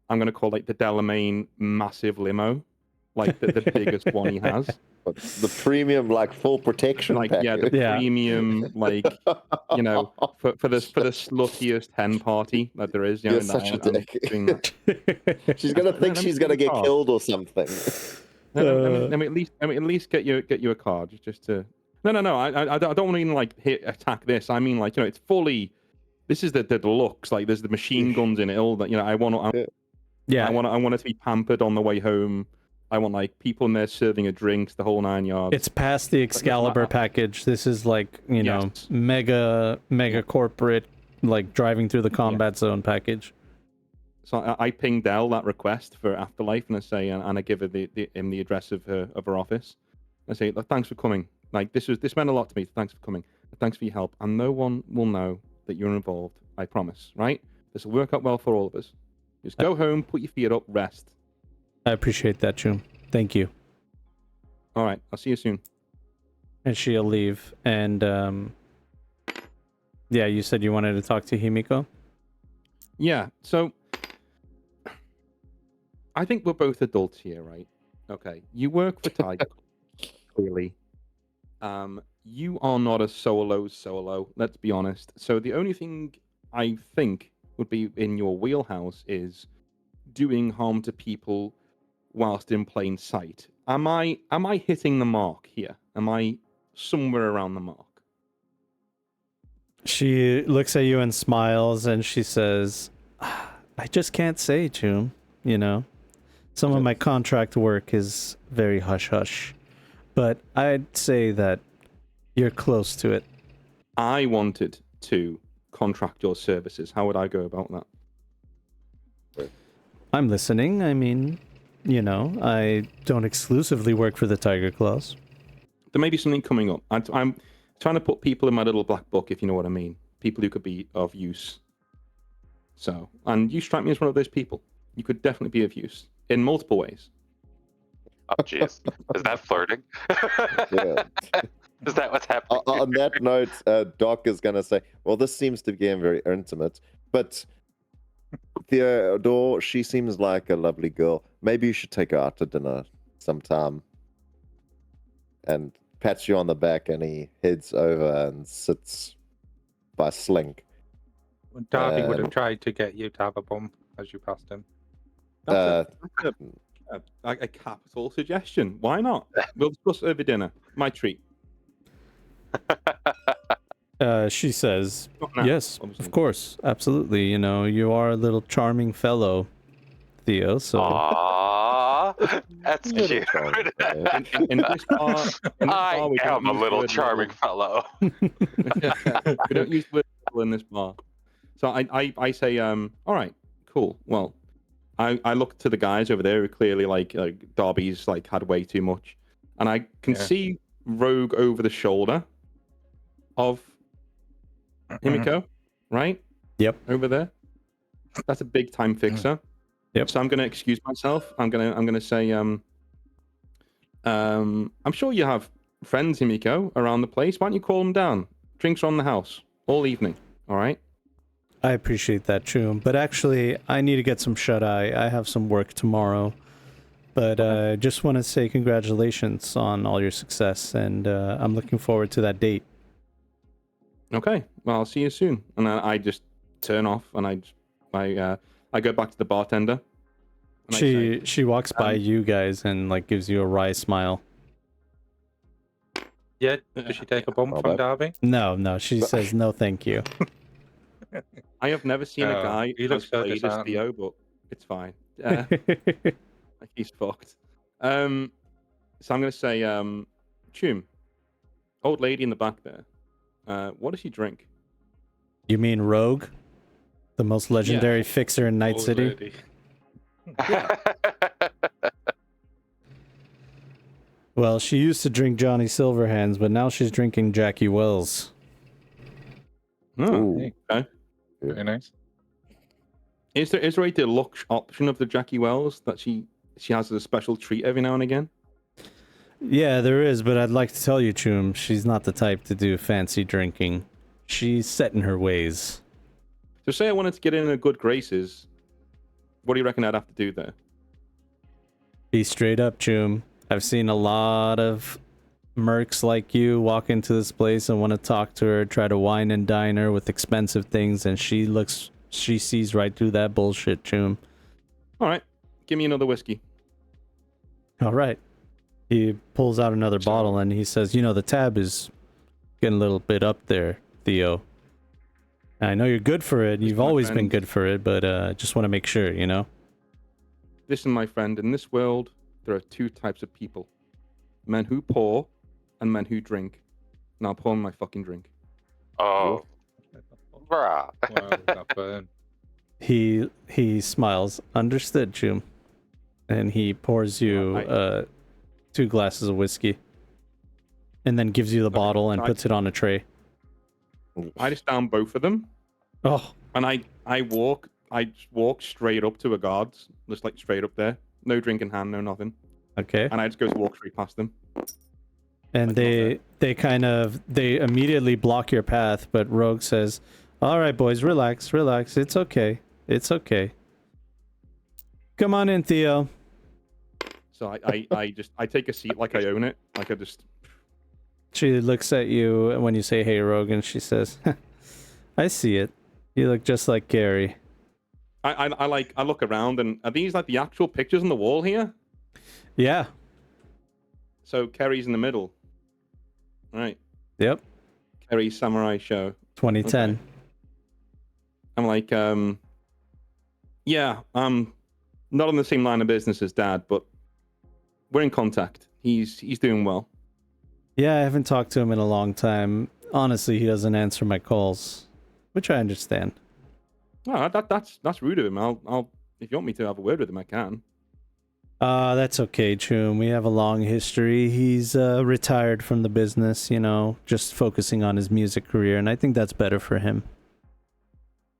I'm gonna call the Delamain massive limo, the biggest one he has. But the premium, full protection package. Yeah, the Yeah. premium, for the sluttiest hen party that there is. You're such a dick. Doing that. She's gonna think Let me she's see gonna the get car. killed or something. Let me at least get you a card just to. No. I don't mean attack this. I mean it's fully. This is the deluxe. There's the machine guns in it. All that I want. Yeah, I want it to be pampered on the way home. I want people in there serving a drinks, the whole 9 yards. it's past the Excalibur package. This is Yes. mega corporate, driving through the combat zone package. So I ping Dell that request for Afterlife, and I say, and I give her the address of her office. I say, thanks for coming. This meant a lot to me. Thanks for coming. Thanks for your help. And no one will know that you're involved. I promise. Right? This will work out well for all of us. Just go home, put your feet up, rest. I appreciate that, Chum. Thank you. All right. I'll see you soon. And she'll leave. And yeah, you said you wanted to talk to Himiko? Yeah. So I think we're both adults here, right? Okay. You work for Tiger, clearly. You are not a solo, let's be honest. So the only thing I think would be in your wheelhouse is doing harm to people whilst in plain sight. Am I hitting the mark here? Am I somewhere around the mark? She looks at you and smiles, and she says, I just can't say, Choom. You know, some of my contract work is very hush-hush. But I'd say that you're close to it. I wanted to contract your services. How would I go about that? I'm listening. I mean, you know, I don't exclusively work for the Tiger Claws. There may be something coming up. I'm trying to put people in my little black book, if you know what I mean. People who could be of use. So, and you strike me as one of those people. You could definitely be of use in multiple ways. Oh, jeez. Is that flirting? Yeah. Is that what's happening? On that note, Doc is going to say, well, this seems to be very intimate, but Theodore, she seems like a lovely girl. Maybe you should take her out to dinner sometime. And pats you on the back, and he heads over and sits by Slink. Darby would have tried to get you to have a bump as you passed him. That's a capital suggestion. Why not? We'll discuss it over dinner. My treat. She says, Not now, yes, obviously. of course, absolutely. You know, you are a little charming fellow, Theo, so... Aww, that's Little cute. charming, In this bar, I we don't am a use the little word charming little. fellow. We don't use the word little in this bar. So I say, all right, cool. Well, I look to the guys over there who clearly like Darby's like had way too much, and I can see Rogue over the shoulder of Himiko, right? Yep. Over there. That's a big time fixer. Yep. So I'm gonna excuse myself. I'm gonna say I'm sure you have friends, Himiko, around the place. Why don't you call them down? Drinks are on the house all evening. All right. I appreciate that, Choom. But actually, I need to get some shut-eye. I have some work tomorrow. But I just want to say congratulations on all your success, and I'm looking forward to that date. Okay. Well, I'll see you soon. And then I just turn off, and I go back to the bartender. And I say, She walks by you guys and like gives you a wry smile. Yeah, did she take a bump Oh, from that- Darby? No, she says no, thank you. I have never seen a guy he looks as so played as disheartened. Theo, but it's fine. He's fucked. So I'm gonna say, Choom, old lady in the back there. What does she drink? You mean Rogue, the most legendary fixer in Night Old City? lady. Well, she used to drink Johnny Silverhands, but now she's drinking Jackie Wells. Oh, Ooh. okay. Very nice. Is there a deluxe option of the Jackie Wells that she has as a special treat every now and again? Yeah, there is, but I'd like to tell you, Choom, she's not the type to do fancy drinking. She's set in her ways. So say I wanted to get in her good graces, what do you reckon I'd have to do there? Be straight up, Choom. I've seen a lot of mercs like you walk into this place and want to talk to her, try to wine and dine her with expensive things, and she sees right through that bullshit, Choom. All right, give me another whiskey. All right. He pulls out another bottle and he says, you know, the tab is getting a little bit up there, Theo. I know you're good for it. You've my always been friend. good for it, but just want to make sure, you know? Listen, my friend, in this world, there are two types of people. Men who pour and men who drink. And I'll pour my fucking drink. Oh, bruh. Wow, that burn. He smiles. Understood, Choom. And he pours you Right. 2 glasses of whiskey. And then gives you the bottle and I- puts it on a tray. I just down both of them, Oh, and I just walk straight up to a guards, just like straight up there. No drink in hand, no nothing. okay. And I just go to walk straight past them. And Like they immediately block your path, but Rogue says, all right, boys, relax. It's okay. Come on in, Theo. So I take a seat like I own it. Like I just She looks at you when you say, hey, Rogue, and she says, I see it. You look just like Gary. I look around, and are these like the actual pictures on the wall here? Yeah. So Kerry's in the middle. Right. Yep. Kerry's samurai show. 2010. Okay. I'm like, yeah, I'm not on the same line of business as Dad, but we're in contact. He's doing well. Yeah, I haven't talked to him in a long time. Honestly, he doesn't answer my calls, which I understand. Oh, that's rude of him. I'll if you want me to have a word with him, I can. That's okay, Choom. We have a long history. He's retired from the business, you know, just focusing on his music career, and I think that's better for him.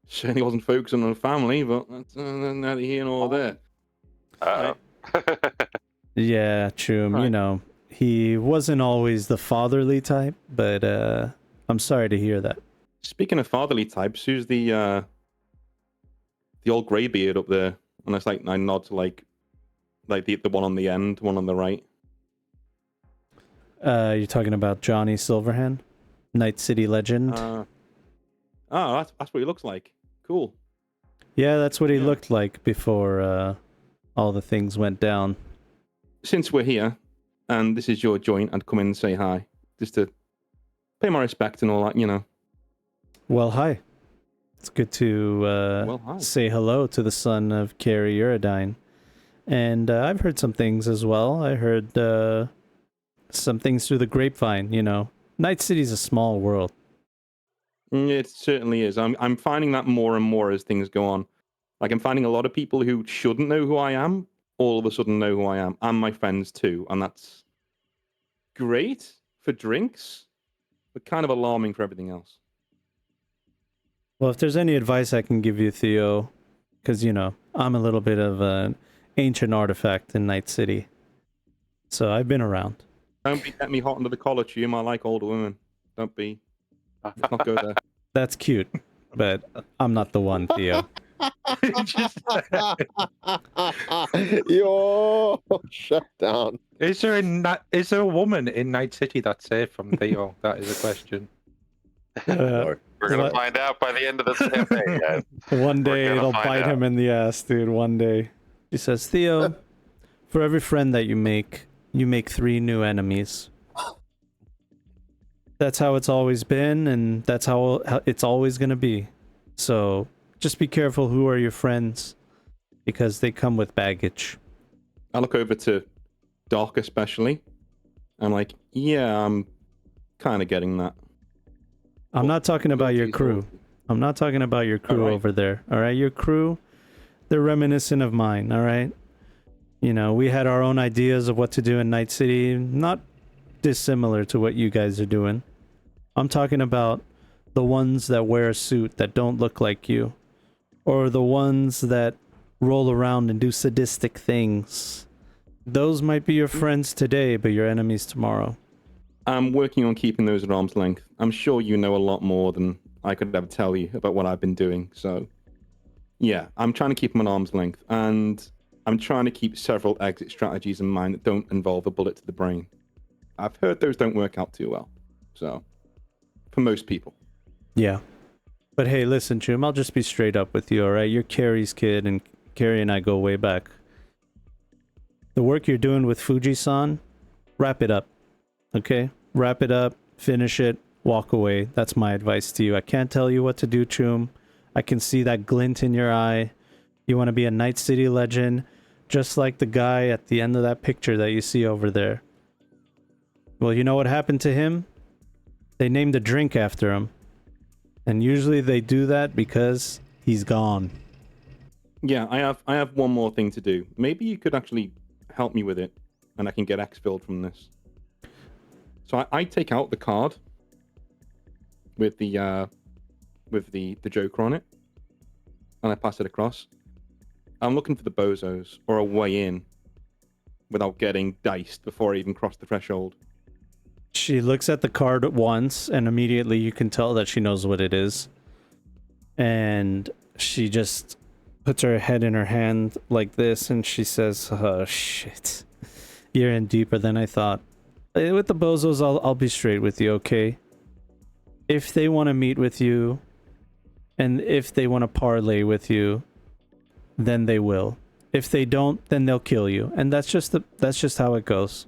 Certainly wasn't focusing on the family, but that's neither here nor there. Uh-oh. Yeah, Choom, you Right. know, he wasn't always the fatherly type, but I'm sorry to hear that. Speaking of fatherly types, who's the old greybeard up there? And it's like I nod to like the one on the end, one on the right. You're talking about Johnny Silverhand, Night City legend? Oh, that's what he looks like. Cool. Yeah, that's what he yeah. looked like before all the things went down. Since we're here, and this is your joint, I'd come in and say hi, just to pay my respect and all that, you know. Well, hi. It's good to Well, hi. say hello to the son of Carrie Uridine. And I've heard some things as well. I heard some things through the grapevine, you know. Night City's a small world. It certainly is. I'm finding that more and more as things go on. Like I'm finding a lot of people who shouldn't know who I am, all of a sudden know who I am, and my friends too, and that's great for drinks, but kind of alarming for everything else. Well, if there's any advice I can give you, Theo, because, you know, I'm a little bit of an ancient artifact in Night City. So I've been around. Don't be getting me hot under the collar, Jim. I like older women. Don't be. Let's not go there. That's cute, but I'm not the one, Theo. Yo, shut down. Is there a woman in Night City that's safe from Theo? That is a question. Uh, We're gonna What? find out by the end of this campaign, guys. One We're day gonna it'll find bite out. him in the ass, dude. One day. He says, Theo, for every friend that you make 3 new enemies. That's how it's always been, and that's how it's always going to be. So just be careful who are your friends, because they come with baggage. I look over to Doc especially. I'm like, yeah, I'm kind of getting that. I'm not talking about your Loyalty is crew. loyalty. I'm not talking about your crew Alright. over there. All right, your crew, they're reminiscent of mine. All right, you know, we had our own ideas of what to do in Night City, not dissimilar to what you guys are doing. I'm talking about the ones that wear a suit that don't look like you, or the ones that roll around and do sadistic things. Those might be your friends today, but your enemies tomorrow. I'm working on keeping those at arm's length. I'm sure you know a lot more than I could ever tell you about what I've been doing. So, yeah, I'm trying to keep them at arm's length. And I'm trying to keep several exit strategies in mind that don't involve a bullet to the brain. I've heard those don't work out too well. So, for most people. Yeah. But hey, listen, Jim, I'll just be straight up with you, all right? You're Carrie's kid, and Carrie and I go way back. The work you're doing with Fuji-san, wrap it up, okay? Wrap it up, finish it, walk away. That's my advice to you. I can't tell you what to do, Chum. I can see that glint in your eye. You want to be a Night City legend, just like the guy at the end of that picture that you see over there. Well, you know what happened to him? They named a drink after him. And usually they do that because he's gone. Yeah, I have one more thing to do. Maybe you could actually help me with it, and I can get exfilled from this. So I take out the card with the Joker on it, and I pass it across. I'm looking for the Bozos, or a way in, without getting diced before I even cross the threshold. She looks at the card once, and immediately you can tell that she knows what it is. And she just puts her head in her hand like this, and she says, oh, shit. You're in deeper than I thought. With the Bozos, I'll be straight with you, okay? If they want to meet with you, and if they want to parlay with you, then they will. If they don't, then they'll kill you. And that's just how it goes.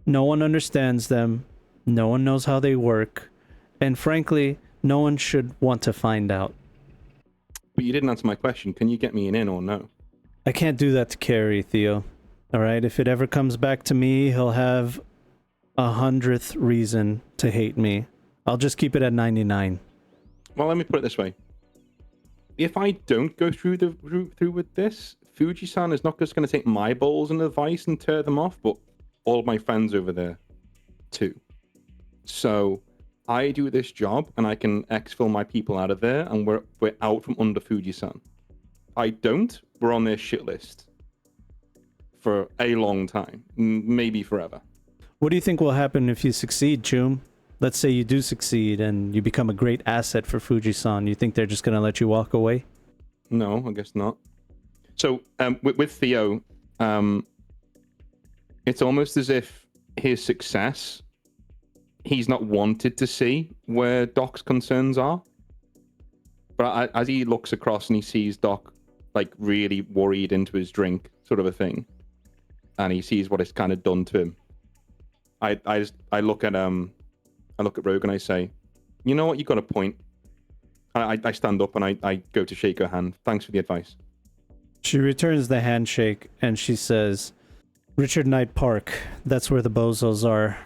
No one understands them. No one knows how they work. And frankly, No one should want to find out. But you didn't answer my question. Can you get me an in or no? I can't do that to Carrie, Theo. All right, if it ever comes back to me, he'll have 100th reason to hate me. I'll just keep it at 99. Well, let me put it this way. If I don't go through with this, Fuji-san is not just going to take my balls and advice and tear them off, but all my friends over there too. So I do this job and I can exfil my people out of there, and we're out from under Fuji-san. I don't, we're on their shit list for a long time, maybe forever. What do you think will happen if you succeed, Chum? Let's say you do succeed and you become a great asset for Fuji-san. You think they're just going to let you walk away? No, I guess not. So with Theo, it's almost as if his success, he's not wanted to see where Doc's concerns are. But as he looks across and he sees Doc like really worried into his drink, sort of a thing, and he sees what it's kind of done to him, I look at Rogue and I say, you know what, you got a point. I stand up and I go to shake her hand. Thanks for the advice. She returns the handshake and she says, Richard Knight Park, that's where the Bozos are.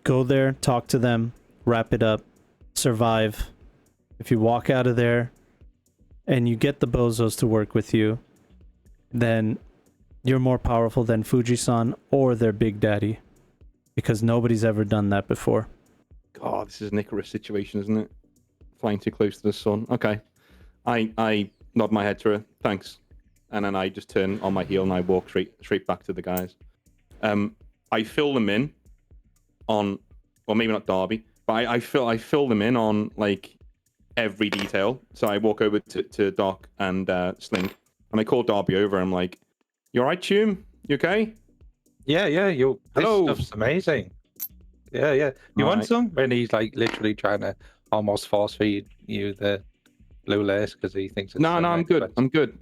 Go there, talk to them, wrap it up, survive. If you walk out of there and you get the Bozos to work with you, then you're more powerful than Fuji-san or their big daddy. Because nobody's ever done that before. God, this is an Icarus situation, isn't it? Flying too close to the sun. Okay. I nod my head to her. Thanks. And then I just turn on my heel and I walk straight back to the guys. I fill them in on, well, maybe not Darby, but I fill them in on like every detail. So I walk over to Doc and Slink, and I call Darby over. I'm like, "You all right, Chum? You okay?" Yeah. This Hello. stuff's amazing. Yeah. You want Right. some? When he's like literally trying to almost force feed you the blue lace because he thinks it's No, so I'm nice, good. but- I'm good.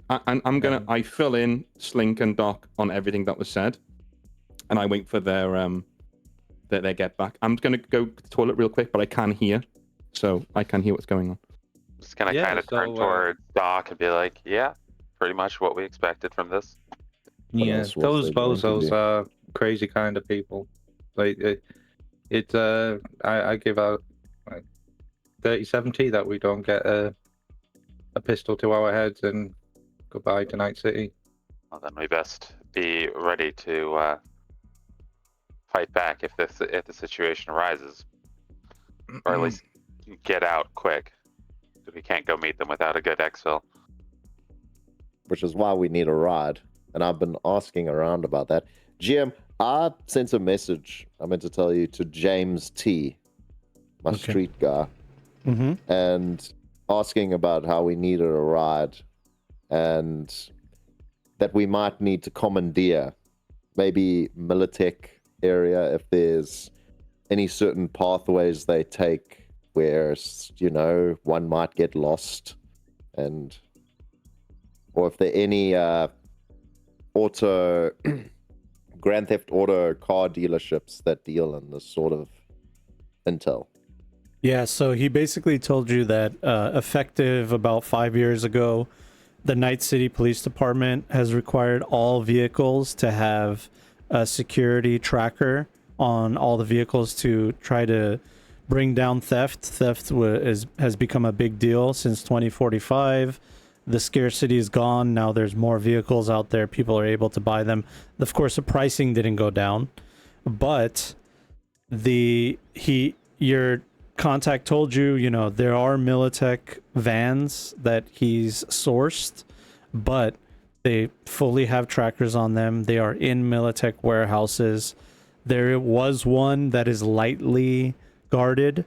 I fill in Slink and Doc on everything that was said, and I wait for their get back. I'm gonna go to the toilet real quick, but I can hear, so I can hear what's going on. Just gonna Yeah, kind of turn so, towards Doc and be like, "Yeah, pretty much what we expected from this." What Yeah, else was those there going to bozos do? are crazy kind of people. Like I give out like 30-70 that we don't get a pistol to our heads and goodbye to Night City. Well, then we best be ready to fight back if the situation arises, or at least get out quick. We can't go meet them without a good exfil. Which is why we need a ride. And I've been asking around about that. GM, I sent a message, I meant to tell you, to James T, my Okay. street guy, Mm-hmm. and asking about how we needed a ride and that we might need to commandeer maybe Militech area if there's any certain pathways they take where, you know, one might get lost, and or if there are any auto Grand Theft Auto car dealerships that deal in this sort of intel. Yeah, so he basically told you that effective about 5 years ago, the Night City Police Department has required all vehicles to have a security tracker on all the vehicles to try to bring down theft. Theft has become a big deal since 2045. The scarcity is gone. Now there's more vehicles out there. People are able to buy them. Of course, the pricing didn't go down, but your contact told you, you know, there are Militech vans that he's sourced, but they fully have trackers on them. They are in Militech warehouses. There was one that is lightly guarded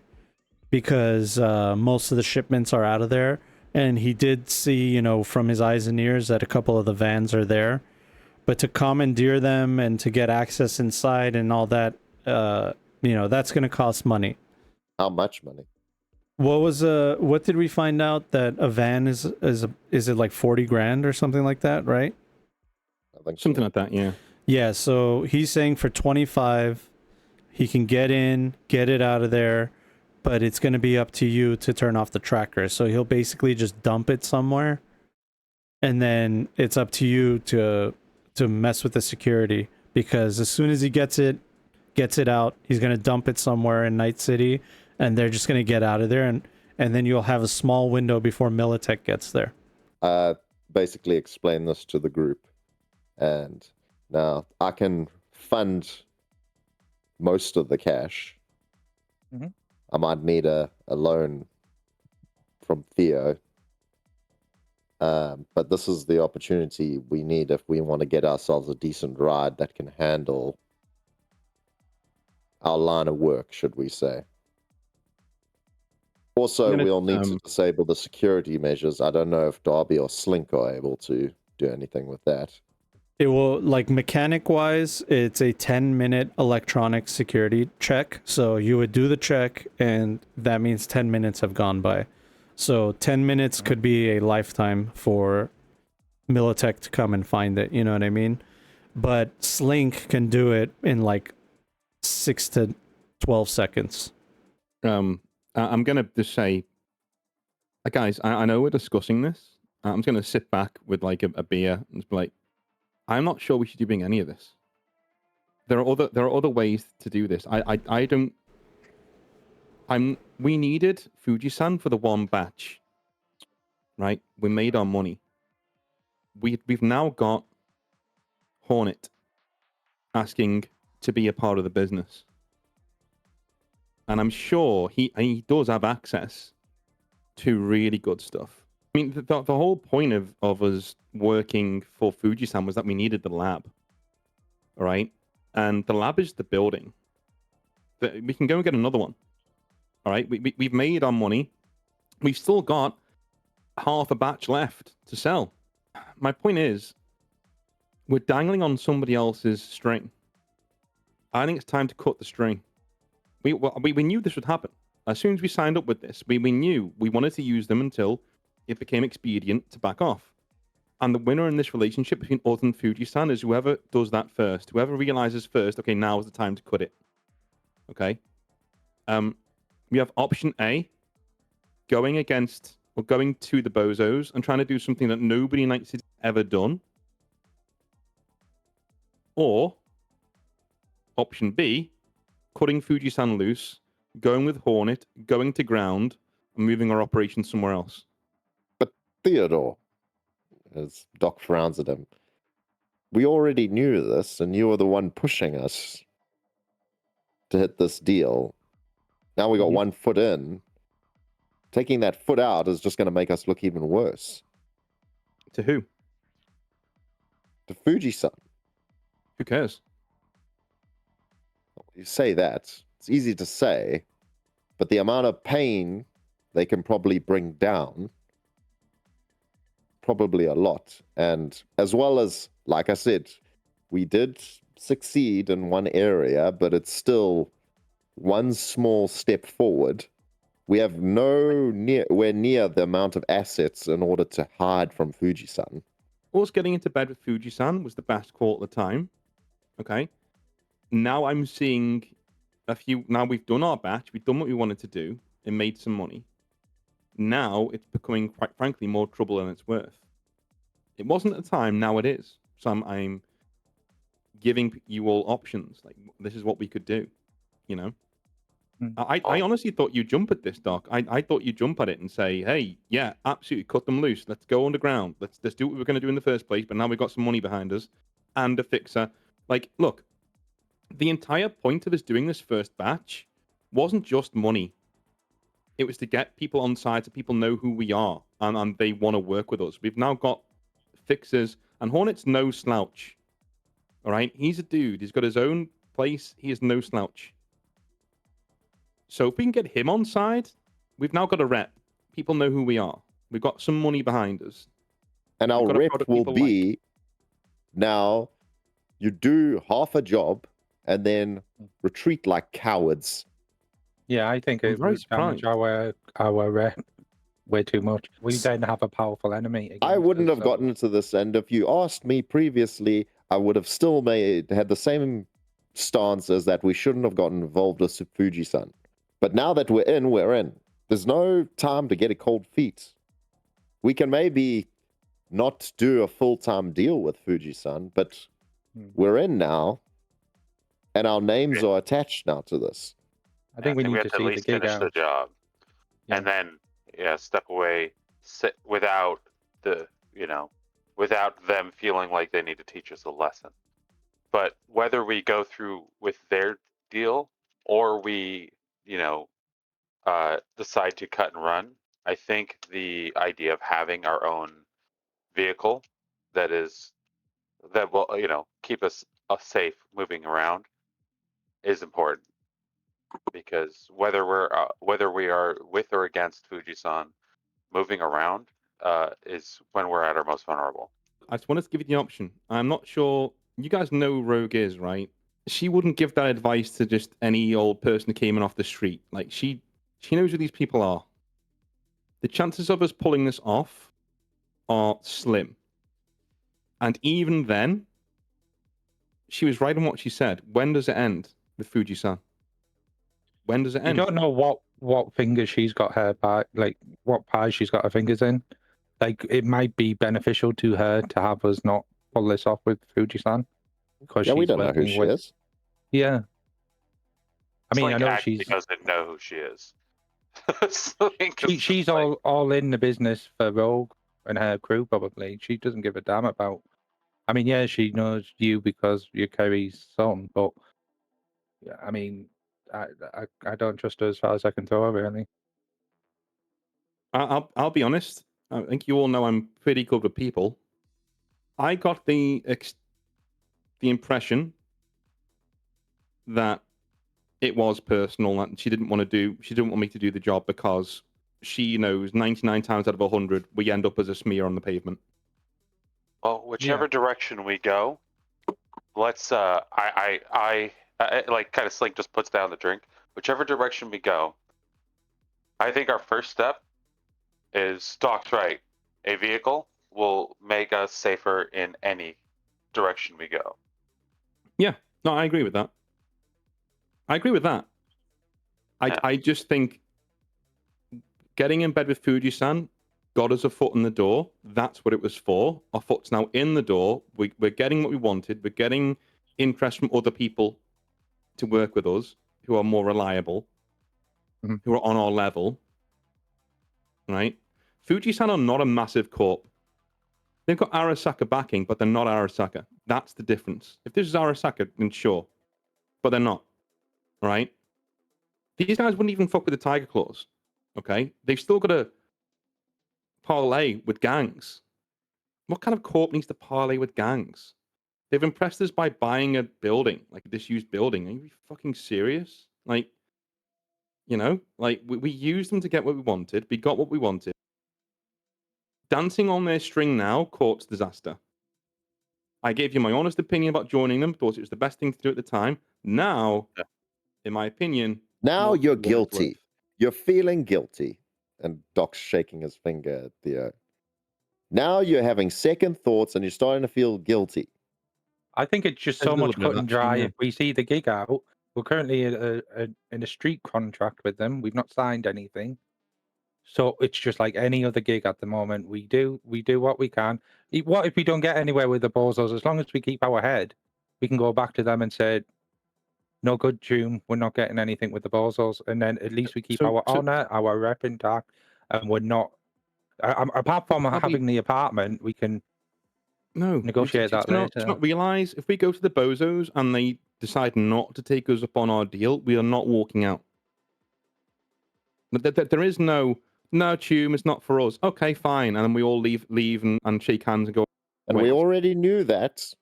because most of the shipments are out of there. And he did see, you know, from his eyes and ears that a couple of the vans are there. But to commandeer them and to get access inside and all that, you know, that's going to cost money. How much money? What did we find out that a van is it like 40 grand or something like that, right? I think so. Something like that, yeah. Yeah, so he's saying for 25 he can get in, get it out of there, but it's going to be up to you to turn off the tracker. So he'll basically just dump it somewhere, and then it's up to you to mess with the security, because as soon as he gets it out, he's going to dump it somewhere in Night City, and they're just going to get out of there, and then you'll have a small window before Militech gets there. Basically explain this to the group, and now I can fund most of the cash. Mhm. I might need a loan from Theo, but this is the opportunity we need if we want to get ourselves a decent ride that can handle our line of work, should we say. Also, we'll need to disable the security measures. I don't know if Darby or Slink are able to do anything with that. It will, like, mechanic wise, it's a 10-minute electronic security check. So you would do the check, and that means 10 minutes have gone by. So 10 minutes could be a lifetime for Militech to come and find it, you know what I mean? But Slink can do it in like 6 to 12 seconds. I'm going to just say, guys, I know we're discussing this. I'm just going to sit back with like a beer and just be like, I'm not sure we should be doing any of this. There are other ways to do this. We needed Fuji-san for the one batch, right? We made our money. We've now got Hornet asking to be a part of the business, and I'm sure he does have access to really good stuff. I mean, the whole point of us working for Fuji-san was that we needed the lab, all right? And the lab is the building. We can go and get another one, all right? We've made our money. We've still got half a batch left to sell. My point is, we're dangling on somebody else's string. I think it's time to cut the string. We knew this would happen. As soon as we signed up with this, we knew we wanted to use them until it became expedient to back off. And the winner in this relationship between us and Fuji-san is whoever does that first. Whoever realizes first, okay, now is the time to cut it. Okay? We have option A, going to the Bozos and trying to do something that nobody in Night City has ever done. Or option B, cutting Fuji-san loose, going with Hornet, going to ground, and moving our operation somewhere else. But Theodore, as Doc frowns at him, we already knew this, and you were the one pushing us to hit this deal. Now we got 1 foot in. Taking that foot out is just going to make us look even worse. To who? To Fuji-san. Who cares? You say that. It's easy to say, but the amount of pain they can probably bring down, probably a lot. And as well as, like I said, we did succeed in one area, but it's still one small step forward. We have nowhere near the amount of assets in order to hide from Fuji-san. Us getting into bed with Fuji-san was the best call at the time. Okay. Now I'm seeing now we've done our batch, we've done what we wanted to do, and made some money. Now it's becoming, quite frankly, more trouble than it's worth. It wasn't at the time, now it is. So I'm giving you all options. Like, this is what we could do, you know? I honestly thought you'd jump at this, Doc. I thought you'd jump at it and say, hey, yeah, absolutely, cut them loose. Let's go underground. Let's do what we were going to do in the first place, but now we've got some money behind us and a fixer. Like, look, the entire point of us doing this first batch wasn't just money. It was to get people on side so people know who we are and they want to work with us. We've now got fixers, and Hornet's no slouch. All right? He's a dude. He's got his own place. He is no slouch. So if we can get him on side, we've now got a rep. People know who we are. We've got some money behind us. And our rep will be, now you do half a job and then retreat like cowards. Yeah, I think it would damage our rep way too much. We then have a powerful enemy. I wouldn't have gotten into this, and if you asked me previously, I would have still had the same stance as that we shouldn't have gotten involved with Fuji-san. But now that we're in, we're in. There's no time to get a cold feet. We can maybe not do a full-time deal with Fuji-san, but we're in now, and our names are attached now to this. I think we need we to have to at see the least gig finish the out. job, and then step away, sit without the without them feeling like they need to teach us a lesson. But whether we go through with their deal or we decide to cut and run, I think the idea of having our own vehicle that will keep us safe moving around is important, because whether we are with or against Fuji-san, moving around is when we're at our most vulnerable. I just wanted to give you the option. I'm not sure. You guys know who Rogue is, right? She wouldn't give that advice to just any old person who came in off the street. Like she knows who these people are. The chances of us pulling this off are slim. And even then, she was right in what she said. When does it end with Fuji-san? When does it You end? don't know what fingers she's got her pie, like what pies she's got her fingers in. Like it might be beneficial to her to have us not pull this off with Fuji-san, because Yeah, we she's don't know who working she with. is. Yeah. I mean, I Slink know actually she's doesn't know who she is. she's all in the business for Rogue and her crew. Probably she doesn't give a damn about. I mean, yeah, she knows you because you're Kerry's son, but yeah, I mean, I don't trust her as far as I can throw her, really. I'll be honest. I think you all know I'm pretty good with people. I got the impression that it was personal, and she didn't want me to do the job because she knows 99 times out of 100 we end up as a smear on the pavement. Well, whichever direction we go, let's I like kind of Slink just puts down the drink. Whichever direction we go, I think our first step is Doc's right. A vehicle will make us safer in any direction we go. Yeah, no, I agree with that. I just think getting in bed with Fuji-san got us a foot in the door. That's what it was for. Our foot's now in the door. We're getting what we wanted. We're getting interest from other people to work with us who are more reliable, who are on our level, right? Fuji-san are not a massive corp. They've got Arasaka backing, but they're not Arasaka. That's the difference. If this is Arasaka, then sure. But they're not, right? These guys wouldn't even fuck with the Tiger Claws, okay? They've still got to parlay with gangs. What kind of corp needs to parlay with gangs? They've impressed us by buying a building, like a disused building. Are you fucking serious? Like, we used them to get what we wanted. We got what we wanted. Dancing on their string now courts disaster. I gave you my honest opinion about joining them, thought it was the best thing to do at the time. Now, in my opinion, Now not you're what it's worth. guilty. You're feeling guilty. And Doc's shaking his finger at Theo. Now you're having second thoughts and you're starting to feel guilty. I think it's just There's so a little much bit of cut and that, dry. yeah. If we see the gig out, we're currently in a street contract with them. We've not signed anything, so it's just like any other gig at the moment. We do what we can. What if we don't get anywhere with the Bozos? As long as we keep our head, we can go back to them and say, "No good, June. We're not getting anything with the Bozos," and then at least we keep our honor, our rep intact, and we're not. Apart from having the apartment, we can negotiate that later. Do you not realize if we go to the Bozos and they decide not to take us up on our deal, we are not walking out. There is no Tune, it's not for us. Okay, fine, and then we all leave and shake hands and go. And we already knew that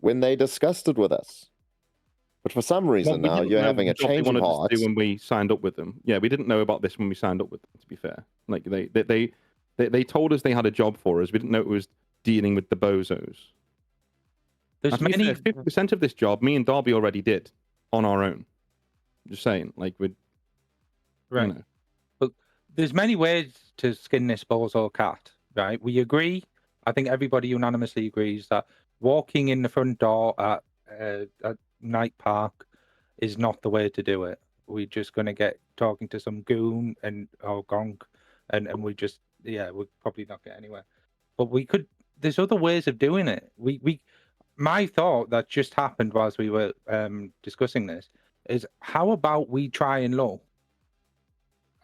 when they discussed it with us. But for some reason now you're having a change of heart. When we signed up with them. Yeah, we didn't know about this when we signed up with them, to be fair. Like they told us they had a job for us. We didn't know it was dealing with the Bozos. There's many 50% of this job me and Darby already did on our own. Just saying, like we'd right. You know. But there's many ways to skin this Bozo cat, right? We agree. I think everybody unanimously agrees that walking in the front door at Night Park is not the way to do it. We're just going to get talking to some goon or gonk, and we're probably not get anywhere. But there's other ways of doing it. My thought that just happened whilst we were discussing this is, how about we try and look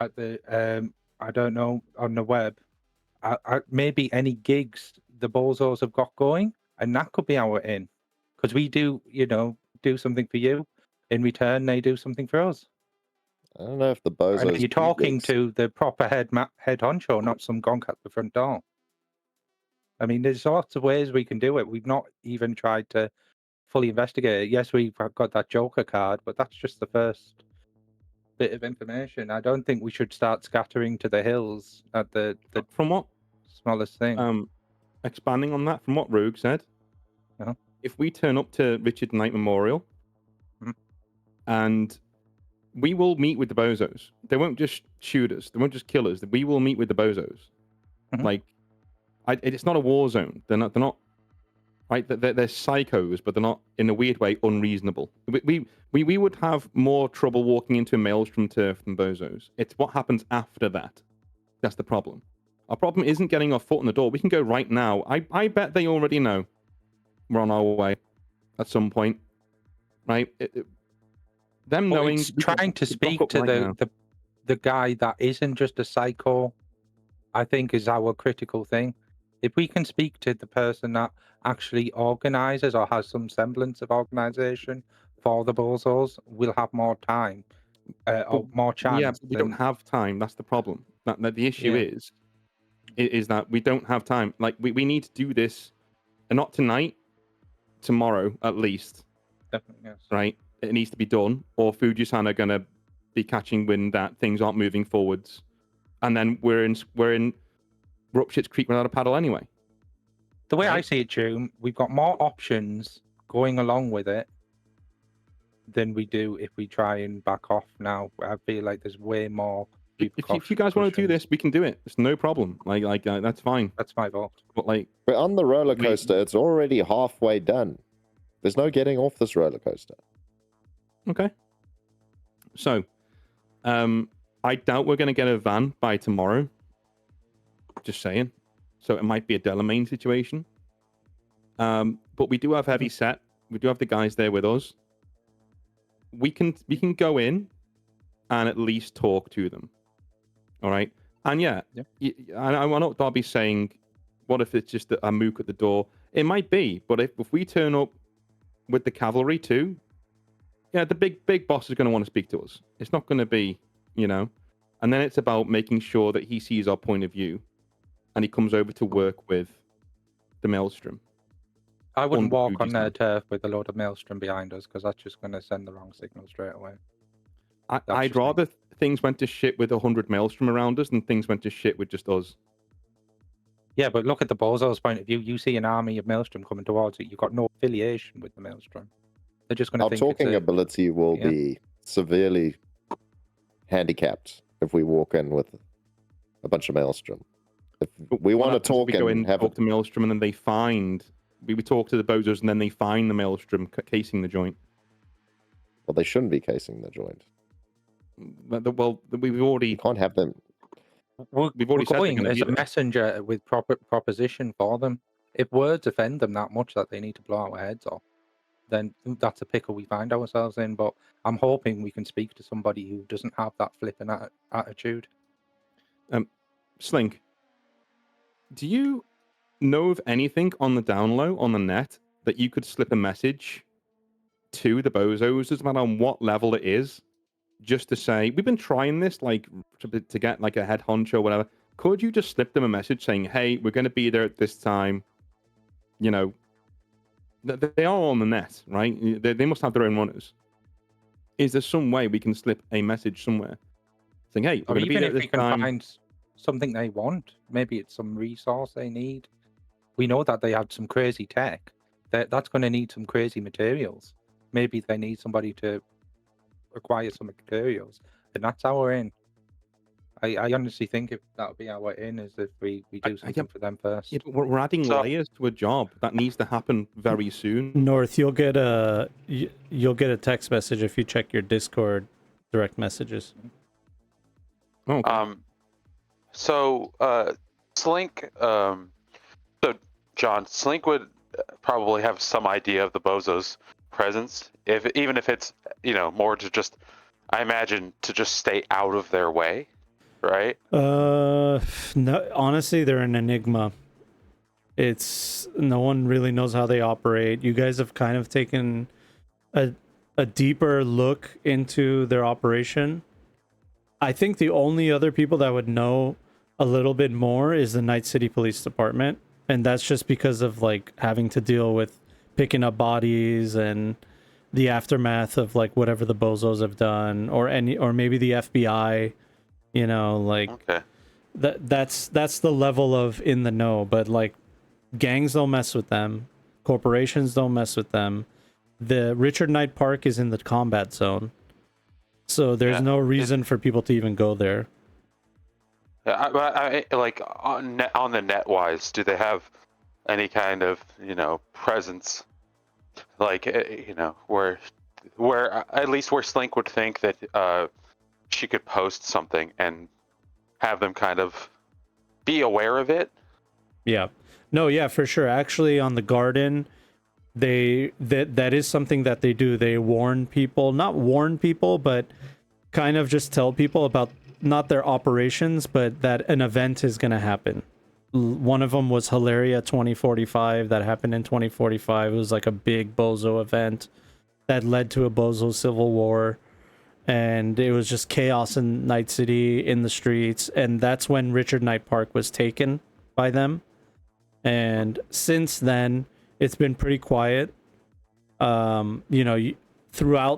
at the I don't know, on the web, maybe any gigs the Bozos have got going, and that could be our in, because we do something for you, in return they do something for us. I don't know if the And Bozos. you're talking to the proper head honcho, not some gonk at the front door. I mean, there's lots of ways we can do it. We've not even tried to fully investigate it. Yes, we've got that Joker card, but that's just the first bit of information. I don't think we should start scattering to the hills at the From what smallest thing. expanding on that, from what Rogue said, Uh-huh. if we turn up to Richard Knight Memorial, Mhm. and we will meet with the Bozos. They won't just shoot us. They won't just kill us. We will meet with the Bozos. Mhm. Like, it's not a war zone. They're not. Right? They're psychos, but they're not, in a weird way, unreasonable. We would have more trouble walking into a Maelstrom turf than Bozos. It's what happens after that. That's the problem. Our problem isn't getting our foot in the door. We can go right now. I bet they already know we're on our way at some point. Right? Them But knowing... it's trying to we could speak rock up to right now. the guy that isn't just a psycho, I think, is our critical thing. If we can speak to the person that actually organizes or has some semblance of organization for the Bozos, we'll have more time or more chance. Yeah, but we don't have time. That's the problem. That the issue Yeah. is that we don't have time. Like, we need to do this, and not tonight, tomorrow at least. Definitely, yes. Right? It needs to be done, or Fuji-san are going to be catching wind that things aren't moving forwards, and then we're in Rupshit's Creek without a paddle anyway. The way I Right. see it, June, we've got more options going along with it than we do if we try and back off now. I feel like there's way more If you guys want to do repercussions. this, we can do it. It's no problem. Like that's fine. That's my vote. But like, We're on the roller coaster. It's already halfway done. There's no getting off this roller coaster. okay. So, I doubt we're going to get a van by tomorrow. Just saying. So it might be a Delamain situation. But we do have heavy set. We do have the guys there with us. We can go in and at least talk to them. All right. And yeah. I know Darby's saying, what if it's just a mook at the door? It might be, but if we turn up with the cavalry too, yeah, the big boss is going to want to speak to us. It's not going to be, and then it's about making sure that he sees our point of view and he comes over to work with the Maelstrom. I wouldn't walk on their Fuji-san. turf with a load of Maelstrom behind us, because that's just going to send the wrong signal straight away. I'd rather things went to shit with 100 Maelstrom around us than things went to shit with just us. Yeah, but look at the Bozo's point of view. You see an army of Maelstrom coming towards it. You've got no affiliation with the Maelstrom. They're just going to Our think talking ability will be severely handicapped if we walk in with a bunch of Maelstrom. If we want to talk and have talk to Maelstrom, and then they find we talk to the Bozos, and then they find the Maelstrom casing the joint. Well, they shouldn't be casing the joint. Well, we've already can't have them. We've already said they're going gonna as be a there. messenger with proposition for them. If words offend them that much that they need to blow our heads off, then that's a pickle we find ourselves in. But I'm hoping we can speak to somebody who doesn't have that flipping attitude. Slink, do you know of anything on the down low on the net that you could slip a message to the Bozos? Doesn't matter on what level it is, just to say we've been trying this, like to get like a head honcho or whatever. Could you just slip them a message saying, "Hey, we're going to be there at this time"? They are on the net, right? They must have their own runners. Is there some way we can slip a message somewhere saying, "Hey, we're Or going to be even there if at we this can time"? find something they want, maybe it's some resource they need. We know that they have some crazy tech. That's going to need some crazy materials. Maybe they need somebody to acquire some materials, and that's our in. I honestly think if that'll be our in is if we do something for them first. Yeah, but we're adding So- layers to a job that needs to happen very soon. North, you'll get a text message if you check your Discord direct messages. Oh, okay. So Slink, so John, Slink would probably have some idea of the Bozo's presence, even if it's more to just, I imagine, to just stay out of their way, right? No, honestly, they're an enigma. No one really knows how they operate. You guys have kind of taken a deeper look into their operation. I think the only other people that would know a little bit more is the Night City Police Department, and that's just because of like having to deal with picking up bodies and the aftermath of like whatever the Bozos have done, or maybe the FBI. Like Okay. that's the level of in the know. But like gangs don't mess with them, corporations don't mess with them. The Richard Knight Park is in the combat zone, so there's no reason for people to even go there. I like on the NetWise, do they have any kind of presence, like where at least where Slink would think that she could post something and have them kind of be aware of it? Yeah. No, yeah, for sure. Actually, on the Garden, that is something that they do. They warn people, not warn people, but kind of just tell people about not their operations, but that an event is going to happen. One of them was Hilaria 2045 that happened in 2045. It was like a big Bozo event that led to a Bozo civil war. And it was just chaos in Night City, in the streets. And that's when Richard Knight Park was taken by them. And since then, it's been pretty quiet. Throughout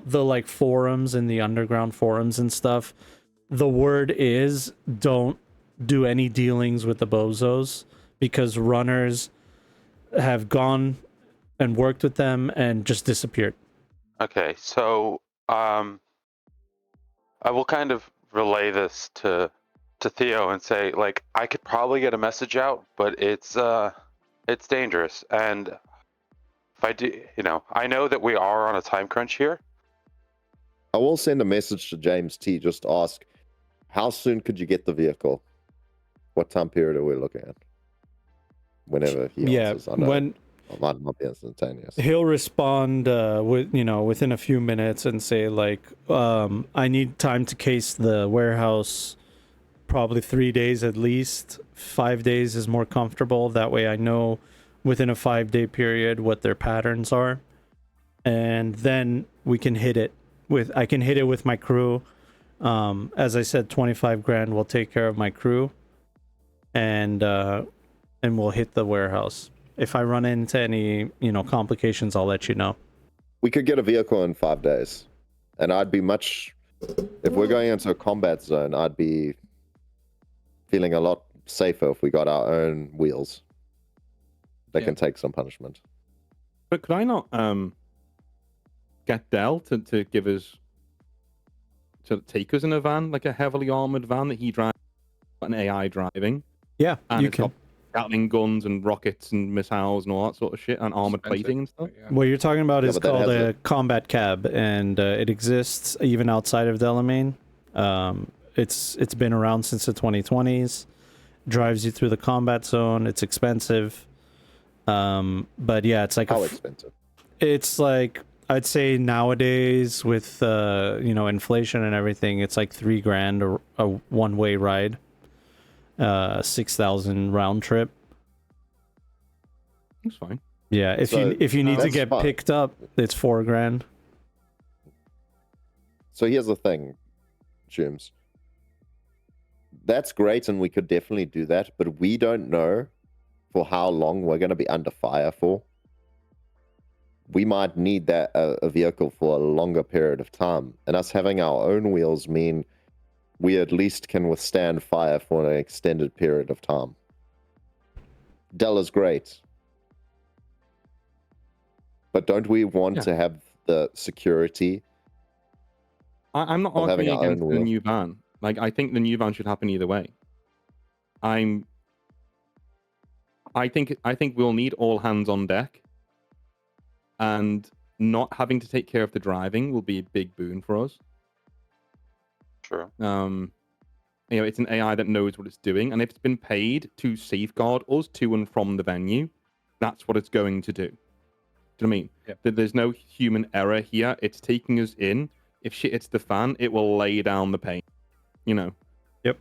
the like forums and the underground forums and stuff, the word is don't do any dealings with the Bozos, because runners have gone and worked with them and just disappeared. Okay, so I will kind of relay this to Theo and say, like, I could probably get a message out, but it's dangerous. And if I do, I know that we are on a time crunch here. I will send a message to James T. Just ask, how soon could you get the vehicle? What time period are we looking at? Whenever he answers. I know it might not be instantaneous. He'll respond within a few minutes and say like, I need time to case the warehouse, probably 3 days at least. 5 days is more comfortable. That way I know within a 5-day period what their patterns are, and then we can hit it I can hit it with my crew. As I said, 25 grand will take care of my crew, and we'll hit the warehouse. If I run into any complications, I'll let you know. We could get a vehicle in 5 days, and I'd be if we're going into a combat zone, I'd be feeling a lot safer if we got our own wheels. They can take some punishment. But could I not get Dell to give us, to take us in a van, like a heavily armored van that he drives, an AI driving? Yeah, and you can. Gatling guns and rockets and missiles and all that sort of shit, and armored plating and stuff. Yeah. What you're talking about is but that called has a combat cab, and it exists even outside of Delamain. It's been around since the 2020s. Drives you through the combat zone. It's expensive, but yeah, it's like How expensive? it's like, I'd say nowadays with inflation and everything, it's like $3,000 a one-way ride, 6,000 round trip. That's fine. Yeah, if you need to that's get fine. picked up, it's $4,000. So here's the thing, James. That's great, and we could definitely do that, but we don't know for how long we're going to be under fire for. We might need a vehicle for a longer period of time, and us having our own wheels mean we at least can withstand fire for an extended period of time. Dell is great, but don't we want to have the security? I'm not Of having arguing our own against the wheel. new van. Like, I think the new van should happen either way. I think we'll need all hands on deck, and not having to take care of the driving will be a big boon for us. True. It's an AI that knows what it's doing, and if it's been paid to safeguard us to and from the venue, that's what it's going to do. Do you know what I mean? Yeah. There's no human error here. It's taking us in. If shit hits the fan, it will lay down the pain. Yep.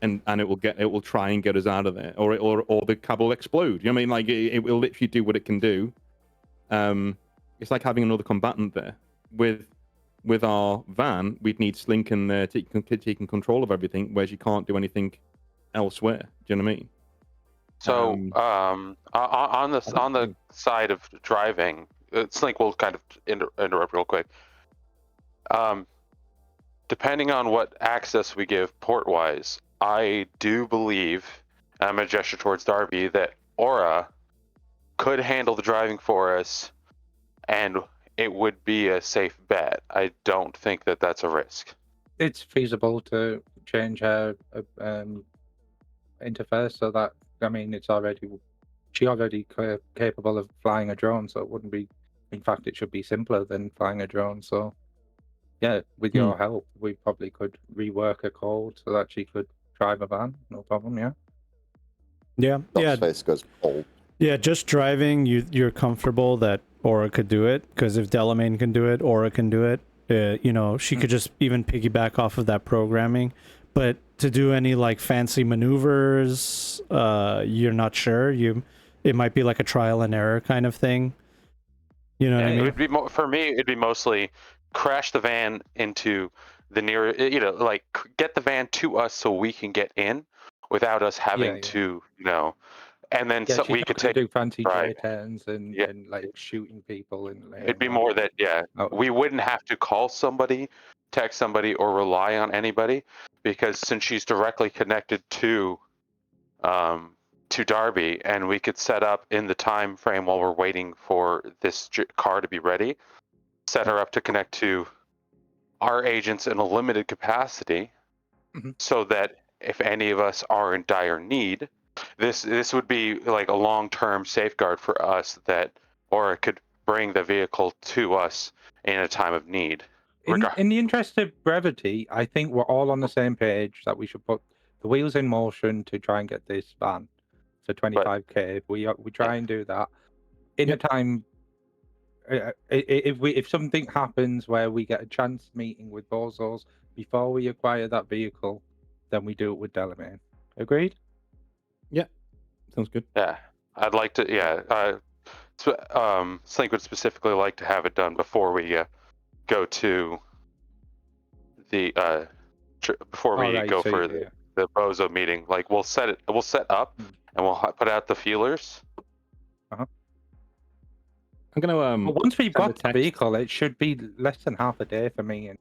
And it will try and get us out of there, or the cab will explode. You know what I mean? Like it will literally do what it can do. It's like having another combatant there. With our van, we'd need Slink in there taking control of everything, whereas you can't do anything elsewhere. Do you know what I mean? So, on the side of driving, Slink will kind of interrupt real quick. Depending on what access we give port-wise, I do believe, and I'm going to gesture towards Darby, that Aura could handle the driving for us, and it would be a safe bet. I don't think that that's a risk. It's feasible to change her interface so that, she's already capable of flying a drone, so it wouldn't be, in fact, it should be simpler than flying a drone. So, yeah, with your help, we probably could rework a code so that she could drive a van, no problem, yeah? Yeah. Doc's face goes cold. Yeah, just driving, you're comfortable that Aura could do it, because if Delamain can do it, Aura can do it. She could just even piggyback off of that programming. But to do any like fancy maneuvers, you're not sure. It might be like a trial and error kind of thing. You know what I mean? It would be for me. It'd be mostly crash the van into the near. Get the van to us so we can get in without us having to, and then so we could do fancy right. J-turns and like shooting people. It'd be more that we wouldn't have to call somebody, text somebody, or rely on anybody, because since she's directly connected to Darby, and we could set up in the time frame while we're waiting for this car to be ready, set her up to connect to our agents in a limited capacity, so that if any of us are in dire need, this would be like a long-term safeguard for us, that Aura could bring the vehicle to us in a time of need. In the interest of brevity, I think we're all on the same page that we should put the wheels in motion to try and get this van to 25k. We try and do that in a time. If something happens where we get a chance meeting with Bozos before we acquire that vehicle, then we do it with Delamain. Agreed? Yeah, sounds good. Yeah, I'd like to. Yeah, Slink would specifically like to have it done before we go to the before we go for the Bozo meeting. Like we'll set up and we'll put out the feelers. I'm gonna but once we've got the vehicle, it should be less than half a day for me and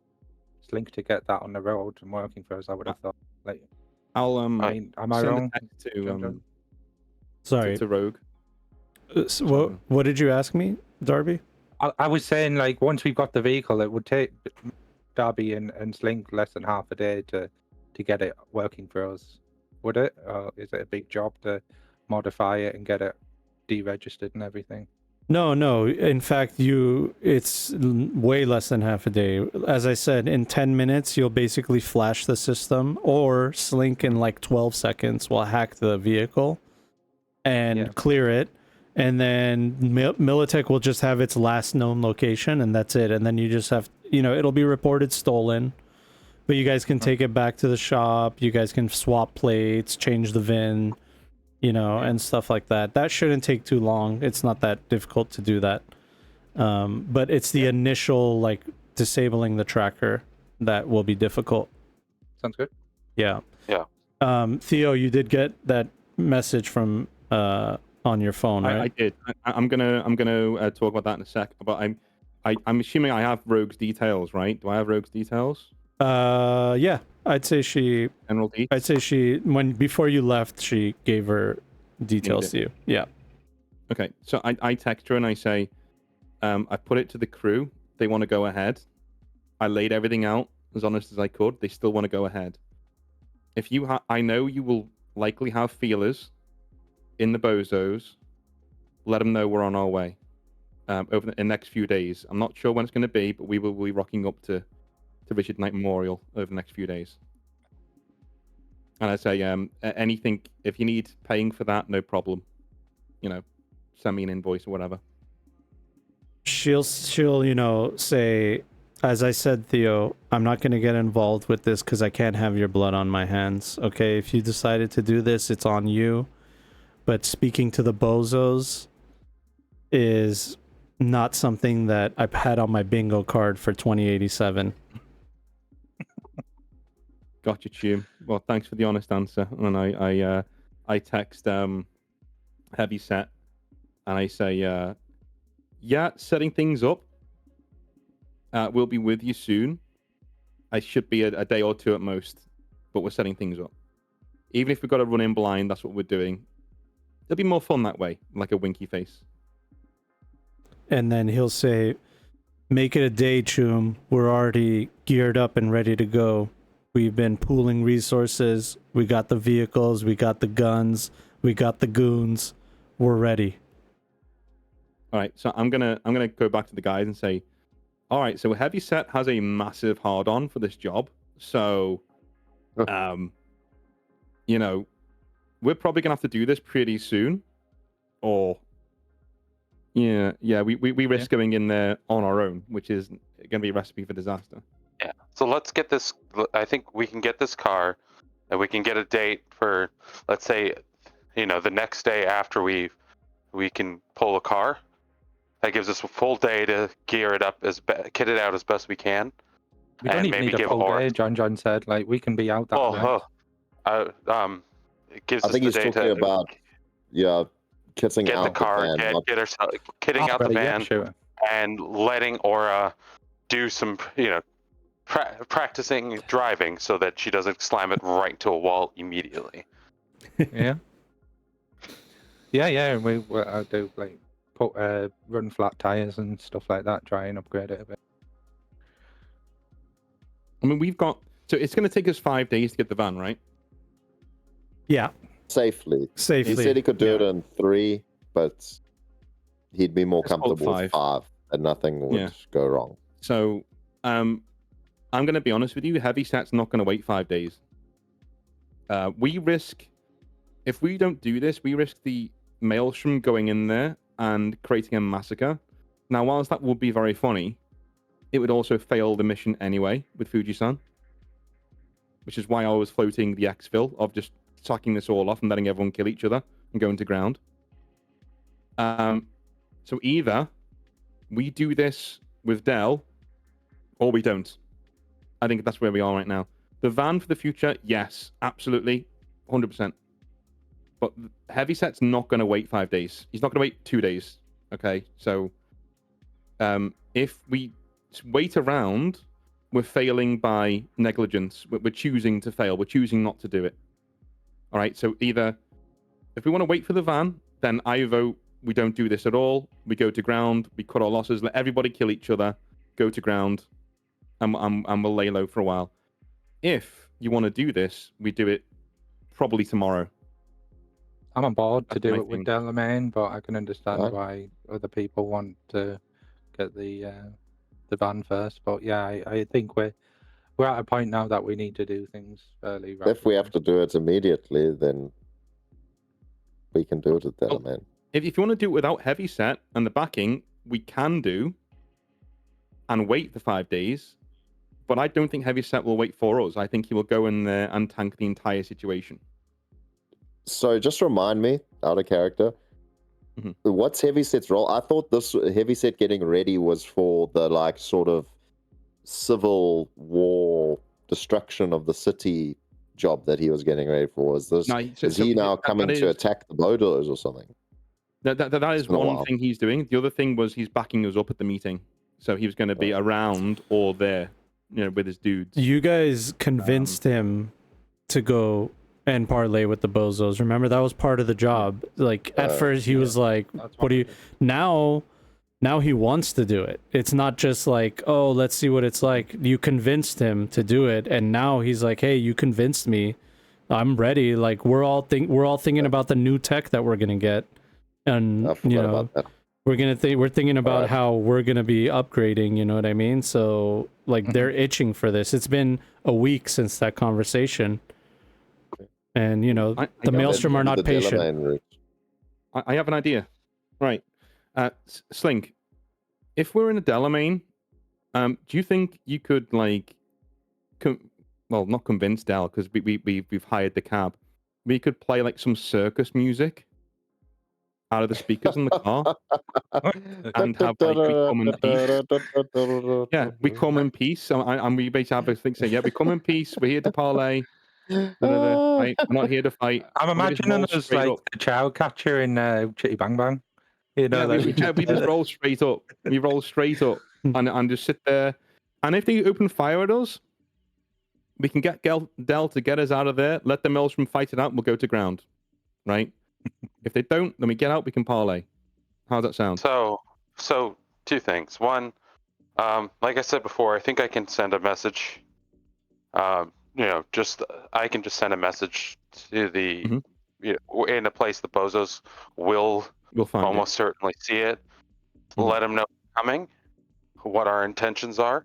Slink to get that on the road and working for us. I would have thought. Like, I'll am I wrong? To Rogue. What did you ask me, Darby? I was saying, like, once we've got the vehicle, it would take Darby and Slink less than half a day to get it working for us. Would it? Or is it a big job to modify it and get it deregistered and everything? No. In fact, it's way less than half a day. As I said, in 10 minutes, you'll basically flash the system, or Slink in like 12 seconds will hack the vehicle and clear it. And then Militech will just have its last known location, and that's it. And then you just have, it'll be reported stolen, but you guys can take it back to the shop. You guys can swap plates, change the VIN, and stuff like that. That shouldn't take too long. It's not that difficult to do that. But it's the initial, like, disabling the tracker that will be difficult. Sounds good. Yeah. Yeah. Theo, you did get that message from on your phone, right? I did. I'm gonna talk about that in a sec. But I'm assuming I have Rogue's details, right? Do I have Rogue's details? Yeah. I'd say she. General details? I'd say she before you left, she gave her details to you. Yeah. Okay. So I text her and I say, I put it to the crew. They want to go ahead. I laid everything out as honest as I could. They still want to go ahead. if you I know you will likely have feelers in the Bozos. Let them know we're on our way over the next few days. I'm not sure when it's going to be, but we will be rocking up to Richard Knight Memorial over the next few days. And I say, anything, if you need paying for that, no problem. You know, send me an invoice or whatever. She'll say, as I said, Theo, I'm not going to get involved with this because I can't have your blood on my hands. Okay, if you decided to do this, it's on you. But speaking to the Bozos is not something that I've had on my bingo card for 2087. Gotcha, Tune. Well, thanks for the honest answer. And I text Heavy Set and I say, yeah, setting things up. We'll be with you soon. I should be a day or two at most, but we're setting things up. Even if we've got to run in blind, that's what we're doing. It'll be more fun that way, like a winky face. And then he'll say, make it a day, Chum. We're already geared up and ready to go. We've been pooling resources. We got the vehicles. We got the guns. We got the goons. We're ready. All right, so I'm gonna go back to the guys and say, all right, so Heavy Set has a massive hard-on for this job. So, you know, we're probably gonna have to do this pretty soon, or yeah, we risk going in there on our own, which is gonna be a recipe for disaster. Yeah. So let's get this. I think we can get this car, and we can get a date for, let's say, the next day after we can pull a car. That gives us a full day to gear it up kit it out as best we can. We don't and even maybe need a give full Aura. day. John said, like, we can be out that night. It gives I us think the he's day talking to about kitting get out the car, van, not- kitting out the Right, yeah, van, sure. and letting Aura do some, practicing driving so that she doesn't slam it right to a wall immediately. Yeah. Yeah. I do like put run flat tires and stuff like that. Try and upgrade it a bit. I mean, so it's gonna take us 5 days to get the van, right? Yeah, safely. safely. He said he could do it in 3, but he'd be more Let's call it comfortable with 5, and nothing would go wrong. So, I'm going to be honest with you. Heavy Set's not going to wait 5 days. If we don't do this, we risk the Maelstrom going in there and creating a massacre. Now, whilst that would be very funny, it would also fail the mission anyway with Fuji-san. Which is why I was floating the exfil of just sacking this all off and letting everyone kill each other and go into ground. So either we do this with Dell, or we don't. I think that's where we are right now. The van for the future, yes, absolutely, 100%. But Heavy Set's not going to wait 5 days. He's not going to wait 2 days. Okay, so if we wait around, we're failing by negligence. We're choosing to fail. We're choosing not to do it. All right, so either if we want to wait for the van, then I vote we don't do this at all. We go to ground, we cut our losses, let everybody kill each other, go to ground, and we'll lay low for a while. If you want to do this, we do it probably tomorrow. I'm on board to That's do my it with thing. Delamain, but I can understand Right. why other people want to get the van first. But yeah, I think we're at a point now that we need to do things fairly rapidly. If we have to do it immediately, then we can do it at that, man. If you want to do it without Heavy Set and the backing, we can do and wait the 5 days. But I don't think Heavy Set will wait for us. I think he will go in there and tank the entire situation. So just remind me, out of character, what's Heavy Set's role? I thought this Heavy Set getting ready was for the sort of civil war destruction of the city job that he was getting ready for. Is he now coming to attack the Bozos or something? That is one thing he's doing. The other thing was he's backing us up at the meeting. So he was going to be around or there, with his dudes. You guys convinced him to go and parlay with the Bozos. Remember, that was part of the job. At first he was like, what do you... Now he wants to do it. It's not just like, let's see what it's like. You convinced him to do it, and now he's like, hey, you convinced me. I'm ready. Like we're all thinking about the new tech that we're gonna get, and I forgot about that. we're thinking about Alright. how we're gonna be upgrading. You know what I mean? So like they're itching for this. It's been a week since that conversation, and you know the know Maelstrom are Let's not do the patient. Delamain route. I have an idea. Right. Slink, if we're in a Delamain, do you think you could like, well, not convince Del because we've hired the cab. We could play like some circus music out of the speakers in the car, and have like we come in peace. Yeah, we come in peace, and we basically have a thing saying, "Yeah, we come in peace. We're here to parlay. Right? We're not here to fight." I'm And we just imagining roll us straight like up. the child catcher in Chitty Bang Bang. You know, Yeah, like we just roll straight up. We roll straight up and just sit there. And if they open fire at us, we can get Del to get us out of there, let the Maelstrom fight it out, and we'll go to ground. Right? If they don't, then we get out, we can parlay. How's that sound? So two things. One, like I said before, I think I can send a message. I can just send a message to the, Mhm. in a place the Bozos will We'll find almost certainly see it. Mhm. Let them know we're coming, what our intentions are,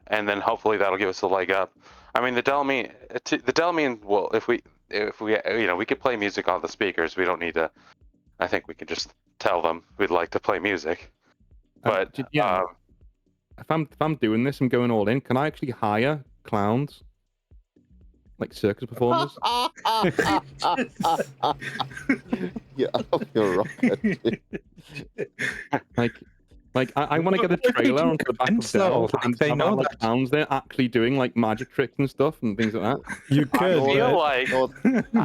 and then hopefully that'll give us a leg up. I mean, the Delamain will, if we we could play music on the speakers. We don't need to. I think we can just tell them we'd like to play music. But if I'm doing this, I'm going all in. Can I actually hire clowns, like circus performers? Yeah, you're right. Like I want to get a trailer on the back of Dell and they have know like that. clowns there actually doing like magic tricks and stuff and things like that. You I could, feel but like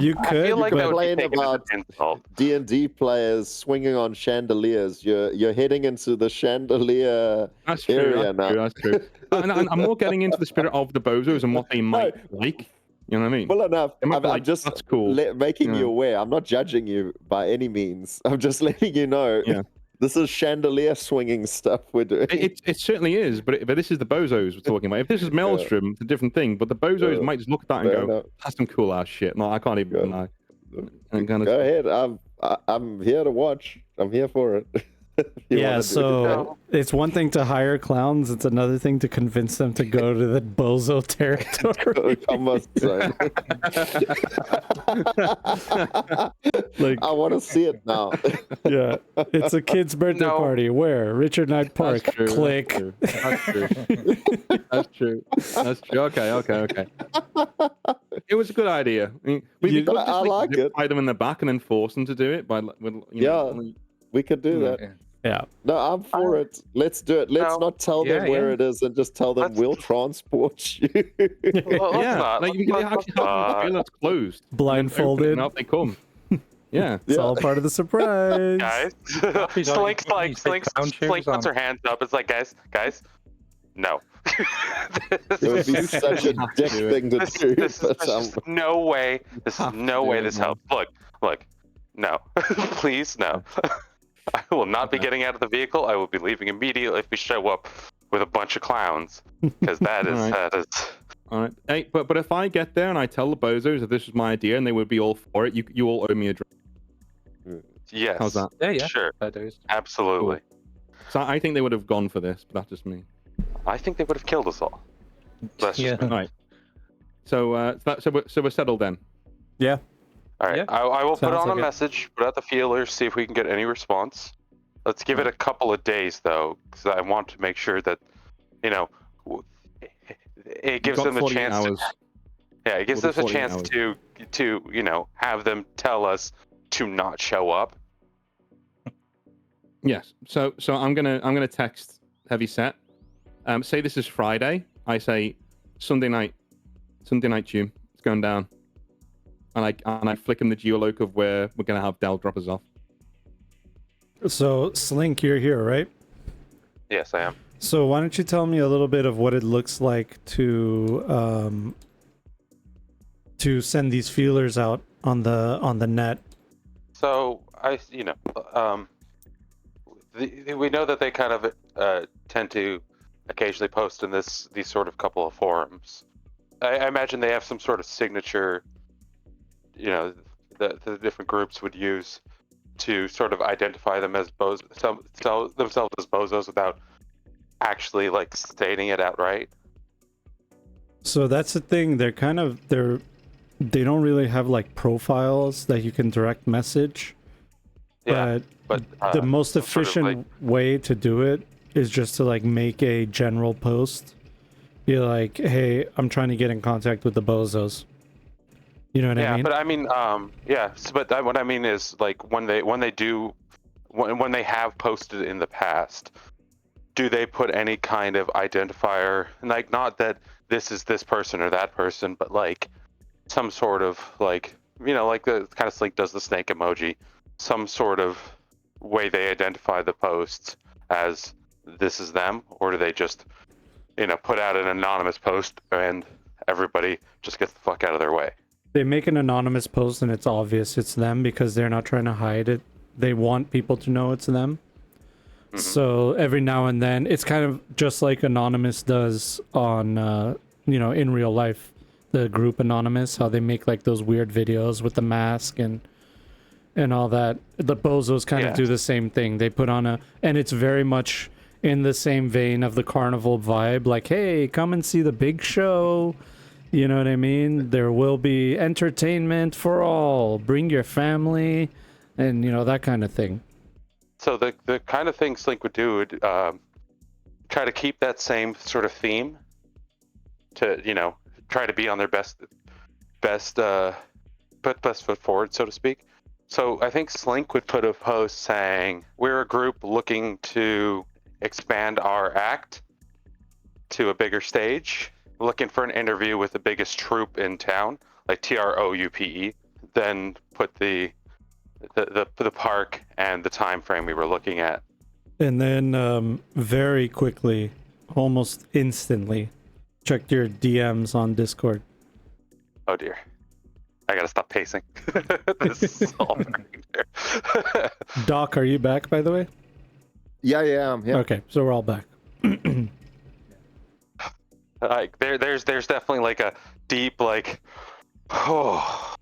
you I could, feel like that would be complain taken as about an insult. D&D players swinging on chandeliers. You're heading into the chandelier That's true. area That's now. true. That's true. and I'm more getting into the spirit of the Bozos and what they might like. You know what I mean? Well enough. They might I'm be like, just that's cool. making you Yeah. aware. I'm not judging you by any means. I'm just letting you know. Yeah. This is chandelier swinging stuff we're doing. It certainly is, but this is the Bozos we're talking about. If this is Maelstrom, it's a different thing. But the Bozos Yeah. might just look at that and Fair go, enough. "That's some cool ass shit." No, I can't even Go. deny. And kind of Go stuff. ahead. I'm here to watch. I'm here for it. If you yeah. wanna do it. So it's one thing to hire clowns; it's another thing to convince them to go to the Bozo territory. Combat zone. Like- I want to see it now. Yeah, it's a kid's birthday No. party. Where? Richard Knight Park. That's true. Click. That's true. That's true. That's true. Okay. It was a good idea. I mean, we could just I like zip it. tie them in the back and then force them to do it by, We could do that. Yeah. Yeah. No, I'm for it. Let's do it. Let's No. not tell them Yeah, where yeah. it is and just tell them Let's- we'll transport you. Well, let's Yeah, not. like you can actually have them feel it's closed. Blindfolded. And out they come. Yeah. It's Yeah. all part of the surprise. Guys, He's like, Slink puts her hands up. It's like, guys, no. It would be such a dick thing to do. This but, is no way. This is Have no to way do it, this man. helps. Look, no, please, no. I will not be Okay. getting out of the vehicle. I will be leaving immediately if we show up with a bunch of clowns, because that is Alright. that is. All right. Hey, but if I get there and I tell the Bozos that this is my idea and they would be all for it, you all owe me a drink. Yes. How's that? Yeah. Sure. That is. Absolutely. So I think they would have gone for this, but that's just me. I think they would have killed us all. That's just Yeah. me. All right. So we're settled then. Yeah. All right. Yeah. I will put Sounds on like a it. message, put out the feelers, see if we can get any response. Let's give it a couple of days, though, because I want to make sure that, it gives Got them the 48 chance. hours. It gives We'll us do a 48 chance hours. to have them tell us to not show up. Yes. So I'm gonna text Heavy Set. Say this is Friday. I say Sunday night tune. It's going down. And I flick him the geoloc of where we're gonna have Dell drop us off. So Slink, you're here, right? Yes, I am. So why don't you tell me a little bit of what it looks like to send these feelers out on the net? So we know that they kind of tend to occasionally post in these sort of couple of forums. I imagine they have some sort of signature, you know, the different groups would use to sort of identify them as themselves as bozos without actually like stating it outright. So that's the thing. They don't really have like profiles that you can direct message. Yeah, But but the most some sort of, efficient like, way to do it is just to like make a general post. Be like, hey, I'm trying to get in contact with the bozos. You know what I mean? but I mean, what I mean is like when they have posted in the past, do they put any kind of identifier, like not that this is this person or that person, but like some sort of like, like the kind of Slink does the snake emoji, some sort of way they identify the posts as this is them, or do they just put out an anonymous post and everybody just gets the fuck out of their way? They make an anonymous post and it's obvious it's them because they're not trying to hide it. They want people to know it's them. Mhm. So every now and then, it's kind of just like Anonymous does on, in real life. The group Anonymous, how they make like those weird videos with the mask and all that. The bozos kind of do the same thing. They put on and it's very much in the same vein of the carnival vibe. Like, hey, come and see the big show. You know what I mean? There will be entertainment for all. Bring your family, and that kind of thing. So the kind of thing Slink would do would try to keep that same sort of theme to try to be on their best foot forward, so to speak. So I think Slink would put a post saying, we're a group looking to expand our act to a bigger stage, looking for an interview with the biggest troupe in town, like TROUPE. Then put the park and the time frame we were looking at. And then very quickly, almost instantly, check your DMs on Discord. Oh dear. I gotta stop pacing. This is all burning there. Doc, are you back, by the way? Yeah, yeah. Okay, so we're all back. Like there's definitely like a deep like, oh,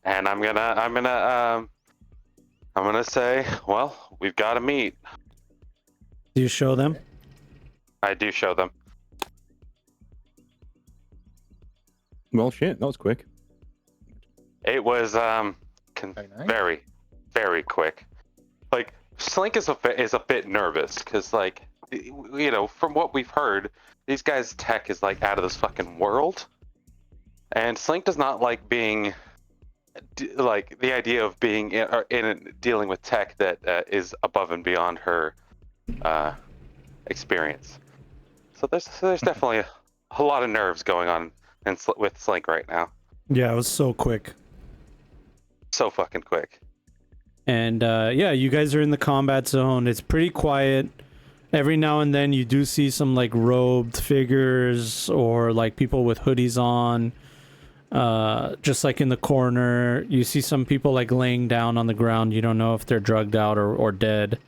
and I'm gonna say, well, we've got to meet. Do you show them? I do show them. Well, shit, that was quick. It was Very nice. very, very quick. Like Slink is a bit nervous because, like, from what we've heard, these guys' tech is like out of this fucking world, and Slink does not like being like the idea of being in dealing with tech that is above and beyond her experience. So there's definitely a lot of nerves going on with Slink right now. Yeah, it was so quick. So fucking quick. And you guys are in the combat zone. It's pretty quiet. Every now and then you do see some like robed figures or like people with hoodies on. Just like in the corner, you see some people like laying down on the ground. You don't know if they're drugged out or dead,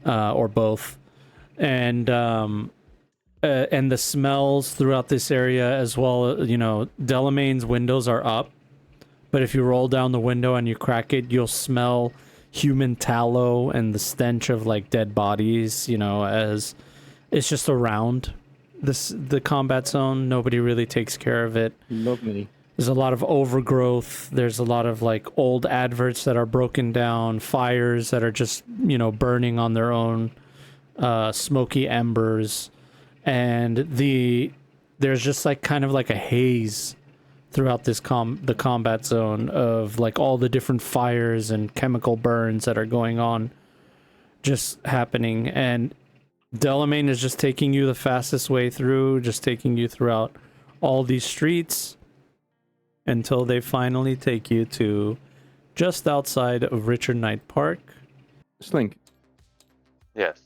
or both. And the smells throughout this area as well. Delamain's windows are up, but if you roll down the window and you crack it, you'll smell human tallow and the stench of like dead bodies. As it's just around the combat zone. Nobody really takes care of it. Lovely. There's a lot of overgrowth. There's a lot of like old adverts that are broken down, fires that are just, burning on their own, smoky embers. And there's just like kind of like a haze throughout this the combat zone of like all the different fires and chemical burns that are going on just happening. And Delamain is just taking you the fastest way through, just taking you throughout all these streets until they finally take you to just outside of Richard Knight Park. Slink, Yes.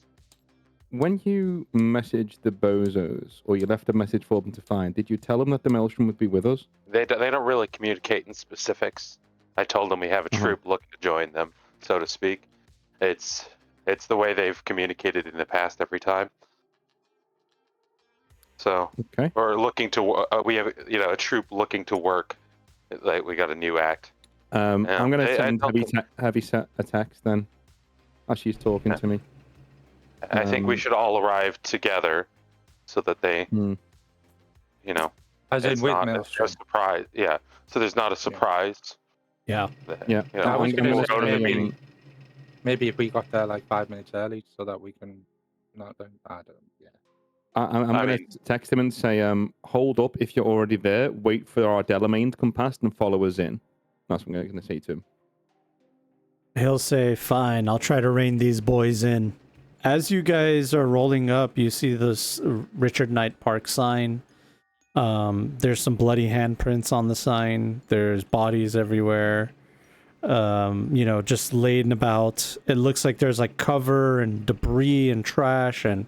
when you messaged the bozos, or you left a message for them to find, did you tell them that the Maelstrom would be with us? They don't really communicate in specifics. I told them we have a troop looking to join them, so to speak. It's the way they've communicated in the past every time. So, Okay. or looking to, we have, a troop looking to work. Like, we got a new act. I'm Yeah, gonna I send don't think- heavy set a text then, as she's talking Yeah. to me. I think we should all arrive together so that they, Hmm. As in it's with not a Maelstrom. surprise. Yeah. So there's not a surprise. Yeah. that, Yeah. I was people gonna go to the say, meeting. maybe if we got there like 5 minutes early, so that we can not. I don't. Yeah. I'm I gonna mean- text him and say, hold up if you're already there. Wait for our Delamain to come past and follow us in. That's what I'm gonna say to him. He'll say, fine, I'll try to rein these boys in. As you guys are rolling up, you see this Richard Knight Park sign. There's some bloody handprints on the sign. There's bodies everywhere. Just laid about. It looks like there's like cover and debris and trash and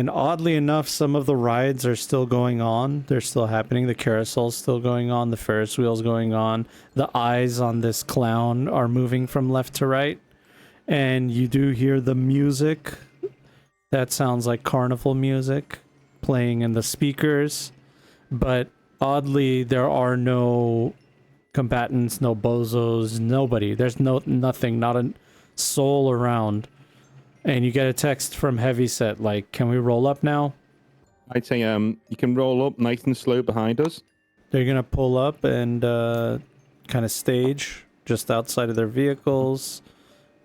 oddly enough, some of the rides are still going on. They're still happening. The carousel's still going on. The Ferris wheel's going on. The eyes on this clown are moving from left to right. And you do hear the music. That sounds like carnival music playing in the speakers. But oddly, there are no combatants, no bozos, nobody. There's nothing, not a soul around. And you get a text from Heavyset like, can we roll up now? I'd say you can roll up nice and slow behind us. They're going to pull up and kind of stage just outside of their vehicles.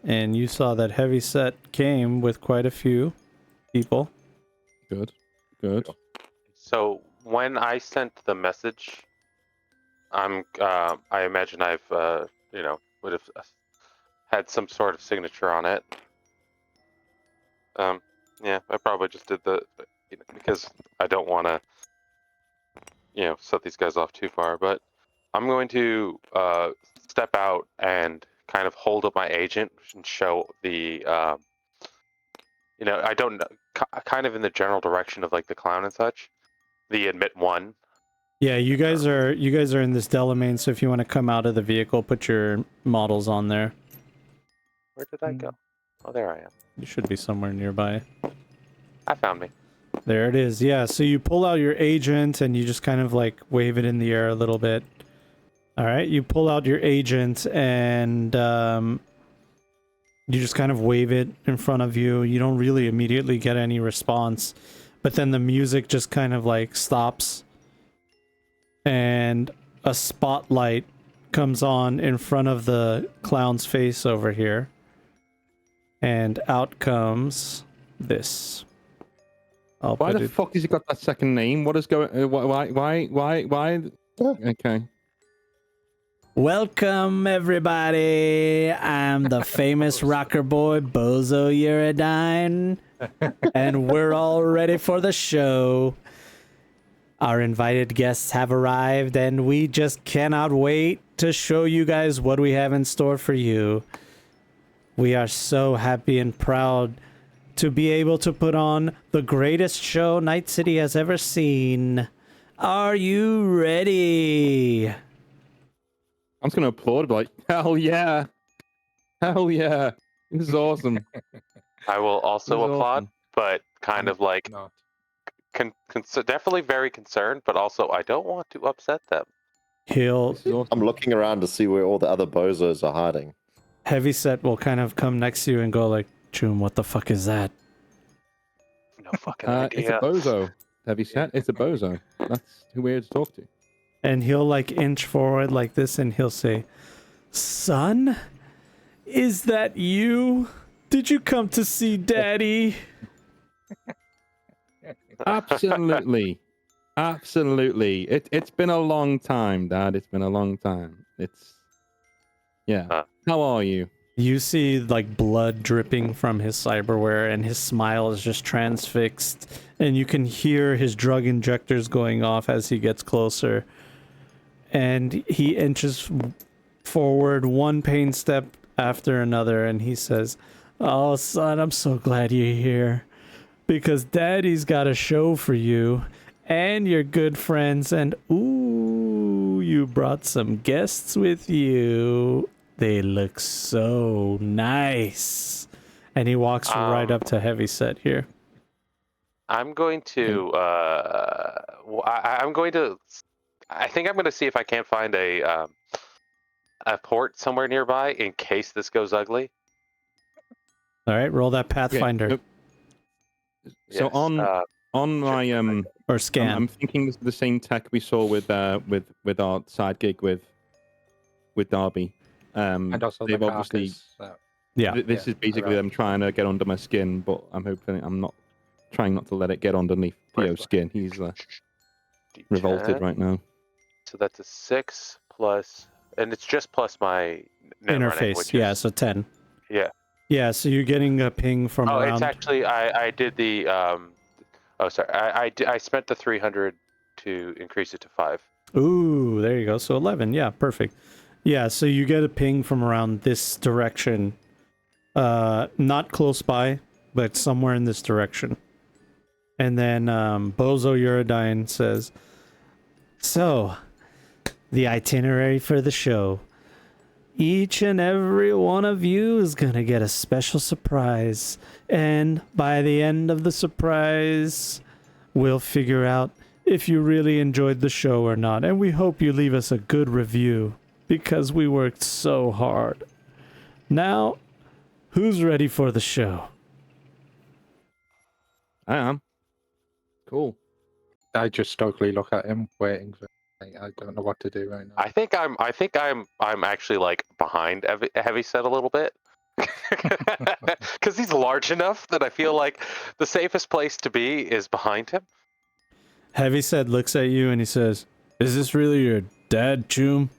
And you saw that Heavyset came with quite a few people. Good. So when I sent the message, I imagine I've, would have had some sort of signature on it. Yeah, I probably just did because I don't want to, set these guys off too far. But I'm going to step out and kind of hold up my agent and show the, I don't know, kind of in the general direction of like the clown and such. The admit one. Yeah, you guys are in this Delamain, so if you want to come out of the vehicle, put your models on there. Where did I go? Oh, there I am. You should be somewhere nearby. I found me. There it is. Yeah, so you pull out your agent and you just kind of like wave it in the air a little bit. All right, you pull out your agent and you just kind of wave it in front of you. You don't really immediately get any response, but then the music just kind of like stops and a spotlight comes on in front of the clown's face over here. And out comes this. Why the fuck has he got that second name? What is going? Why? Okay. Welcome, everybody. I'm the famous rocker boy, Bozo Uridine, and we're all ready for the show. Our invited guests have arrived, and we just cannot wait to show you guys what we have in store for you. We are so happy and proud to be able to put on the greatest show Night City has ever seen. Are you ready? I'm just gonna applaud, be like, hell yeah, this is awesome. I will also This is applaud, awesome. but kind of like Not. definitely very concerned, but also I don't want to upset them. He'll This is awesome. I'm looking around to see where all the other bozos are hiding. Heavyset will kind of come next to you and go like, Choom, what the fuck is that? No fucking It's a idea. bozo. Heavy set. It's a bozo. That's who we're here to talk to. And he'll like inch forward like this and he'll say, son, is that you? Did you come to see daddy? Absolutely. It's been a long time, Dad. It's been a long time. Yeah. How are you? You see like blood dripping from his cyberware and his smile is just transfixed and you can hear his drug injectors going off as he gets closer. And he inches forward one pain step after another and he says, oh son, I'm so glad you're here because daddy's got a show for you and your good friends and ooh, you brought some guests with you. They look so nice. And he walks right up to Heavyset here. I'm going to. I'm going to. I think I'm going to see if I can't find a port somewhere nearby in case this goes ugly. All right, roll that Okay, Pathfinder So Yes, on my or scan. I'm thinking this is the same tech we saw with our side gig with Darby. And also They've the obviously carcass. Yeah. this is basically right. them trying to get under my skin, but I'm hoping I'm not trying not to let it get underneath Theo's skin. He's revolted D10. right now. So that's a 6 plus, and it's just plus my net running, Interface. which Yeah, is so 10. yeah. Yeah, so you're getting a ping from Oh, around. it's actually I did the Oh, sorry. I spent the 300 to increase it to 5. Ooh, there you go. So 11. Yeah, perfect. Yeah, so you get a ping from around this direction. Not close by, but somewhere in this direction. And then Bozo Uridine says, so, the itinerary for the show. Each and every one of you is going to get a special surprise. And by the end of the surprise, we'll figure out if you really enjoyed the show or not. And we hope you leave us a good review because we worked so hard. Now, who's ready for the show? I am. Cool. I just stokely look at him, waiting for. I don't know what to do right now. I think I'm actually like behind Heavyset a little bit. Because he's large enough that I feel like the safest place to be is behind him. Heavyset looks at you and he says, is this really your dad, Choom?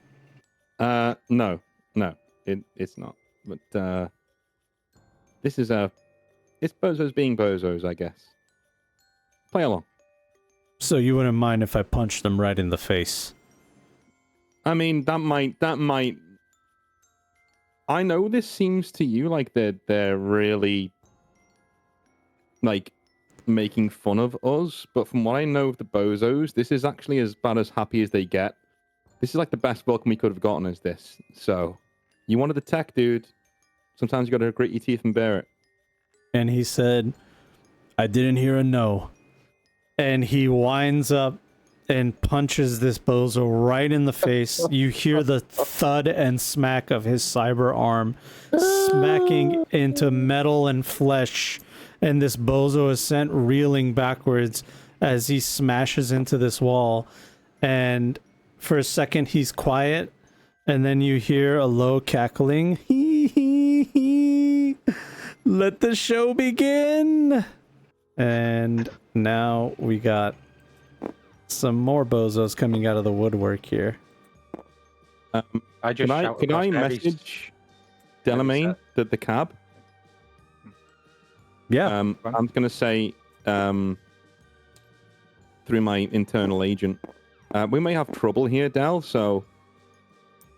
No, it's not. But this is it's Bozos being Bozos, I guess. Play along. So you wouldn't mind if I punched them right in the face? I mean, that might. I know this seems to you like they're really like making fun of us, but from what I know of the Bozos, this is actually about as happy as they get. This is like the best welcome we could have gotten as this. So, you wanted the tech, dude. Sometimes you got to grit your teeth and bear it. And he said, I didn't hear a no. And he winds up and punches this bozo right in the face. You hear the thud and smack of his cyber arm smacking into metal and flesh. And this bozo is sent reeling backwards as he smashes into this wall. And for a second, he's quiet. And then you hear a low cackling. Let the show begin. And now we got some more bozos coming out of the woodwork here. I just Can I message Delamain the cab? Yeah. I'm gonna say through my internal agent, we may have trouble here, Del. So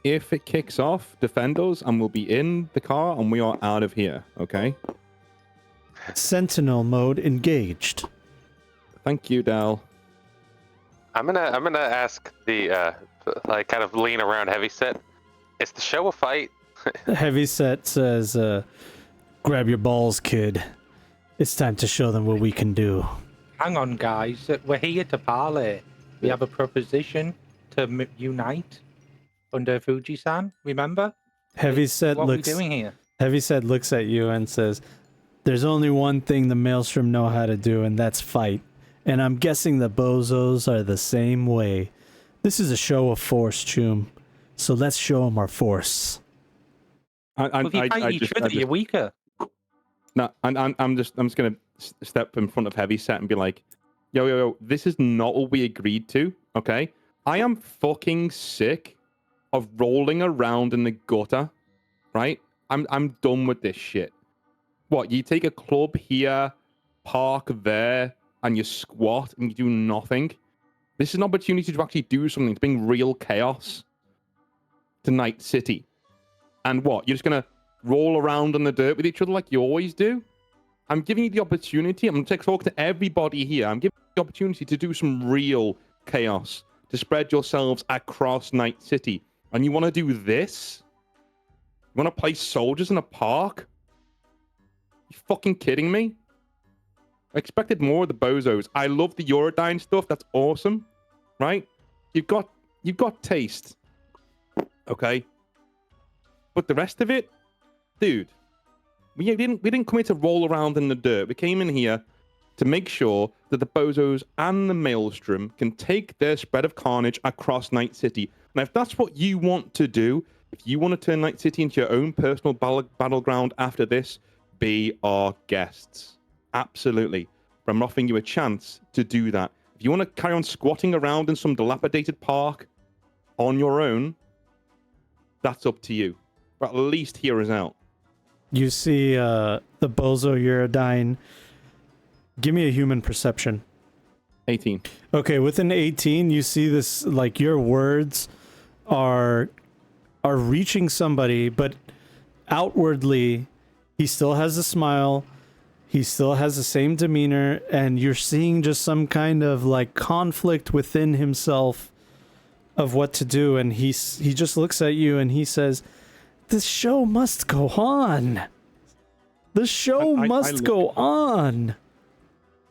if it kicks off, defend us, and we'll be in the car, and we are out of here. Okay. Sentinel mode engaged. Thank you, Del. I'm gonna ask the like kind of lean around Heavyset. Is the show a fight? Heavyset says, grab your balls, kid. It's time to show them what we can do. Hang on, guys. We're here to parley. We have a proposition to unite under Fuji-san. Remember? Heavyset What are we looks. doing here? Heavyset looks at you and says, "There's only one thing the Maelstrom know how to do, and that's fight. And I'm guessing the bozos are the same way. This is a show of force, Choom. So let's show them our force." Well, if you fight each other, you're weaker. No, I'm just gonna step in front of Heavyset and be like, yo, this is not what we agreed to, okay? I am fucking sick of rolling around in the gutter, right? I'm done with this shit. What, you take a club here, park there, and you squat and you do nothing? This is an opportunity to actually do something, to bring real chaos to Night City. And what, you're just gonna roll around in the dirt with each other like you always do? I'm giving you the opportunity. I'm going to talk to everybody here. I'm giving you the opportunity to do some real chaos, to spread yourselves across Night City. And you want to do this? You want to play soldiers in a park? You fucking kidding me? I expected more of the Bozos. I love the Eurodyne stuff. That's awesome, right? You've got taste, okay? But the rest of it, dude, we didn't come here to roll around in the dirt. We came in here to make sure that the Bozos and the Maelstrom can take their spread of carnage across Night City. Now, if that's what you want to do, if you want to turn Night City into your own personal battleground after this, be our guests. Absolutely. But I'm offering you a chance to do that. If you want to carry on squatting around in some dilapidated park on your own, that's up to you. But at least hear us out. You see the Bozo Eurodyne. Give me a human perception. 18. Okay, with an 18, you see this, like, your words are reaching somebody, but outwardly, he still has a smile. He still has the same demeanor, and you're seeing just some kind of, like, conflict within himself of what to do, and he just looks at you and he says, "This show must go on. The show must go on."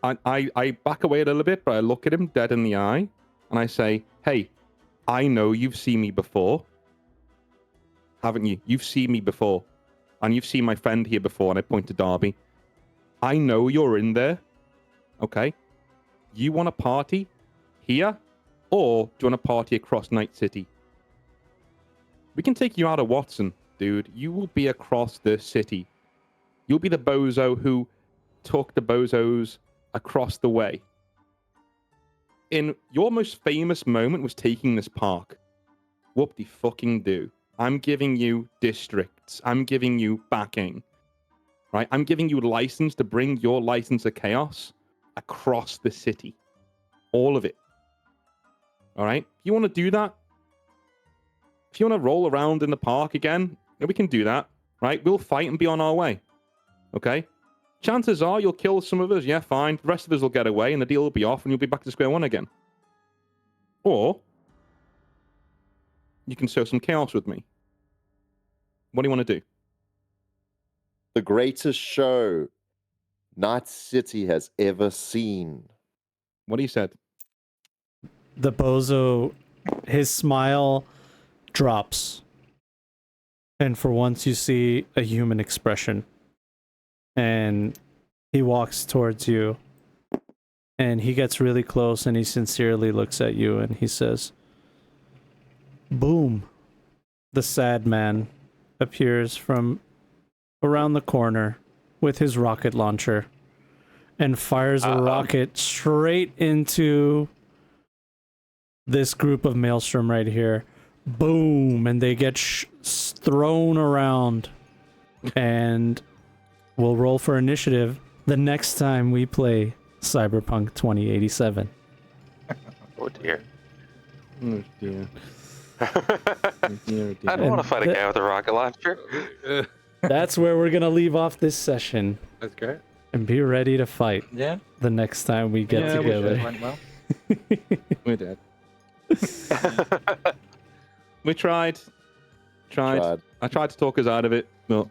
I back away a little bit, but I look at him dead in the eye, and I say, "Hey, I know you've seen me before, haven't you? You've seen me before, and you've seen my friend here before," and I point to Darby. "I know you're in there, okay? You want a party here, or do you want a party across Night City? We can take you out of Watson, dude. You will be across the city. You'll be the Bozo who took the Bozos across the way. In your most famous moment was taking this park. Whoop-de-fucking-do. I'm giving you districts. I'm giving you backing. Right? I'm giving you license to bring your license of chaos across the city. All of it. All right? If you want to do that, if you want to roll around in the park again, we can do that. Right? We'll fight and be on our way. Okay? Chances are you'll kill some of us. Yeah, fine. The rest of us will get away and the deal will be off and you'll be back to square one again. Or you can sow some chaos with me. What do you want to do? The greatest show Night City has ever seen. What he said. The Bozo, his smile drops. And for once you see a human expression. And he walks towards you. And he gets really close and he sincerely looks at you and he says, "Boom." The sad man appears from around the corner with his rocket launcher and fires a rocket straight into this group of Maelstrom right here. Boom, and they get thrown around. And we'll roll for initiative the next time we play Cyberpunk 2087. Oh dear. Oh, dear. I don't want to fight a guy with a rocket launcher. That's where we're gonna leave off this session That's great. and be ready to fight Yeah. the next time we get Yeah, we together. It went well. We're dead. We tried. I tried to talk us out of it, but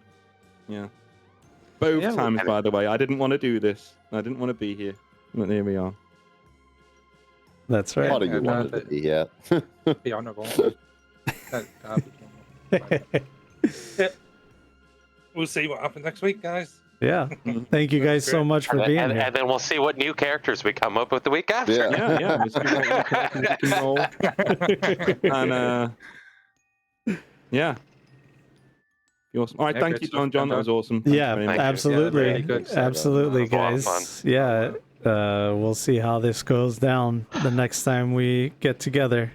yeah. Both Yeah, times, by the way. I didn't want to do this. I didn't want to be here. But here we are. That's right. What do you Yeah, wanted to be here? Be honourable. Yeah. We'll see what happens next week, guys. Yeah. Thank you guys so much for being and, here. and then we'll see what new characters we come up with the week after. Yeah. Yeah. Let's see what we can roll. And yeah. Awesome. All right, Yeah, thank good you, stuff, John. That was awesome. Thank Yeah, you very much. Thank you. absolutely. Yeah, really good. Absolutely, That was a lot of guys. Yeah. We'll see how this goes down the next time we get together.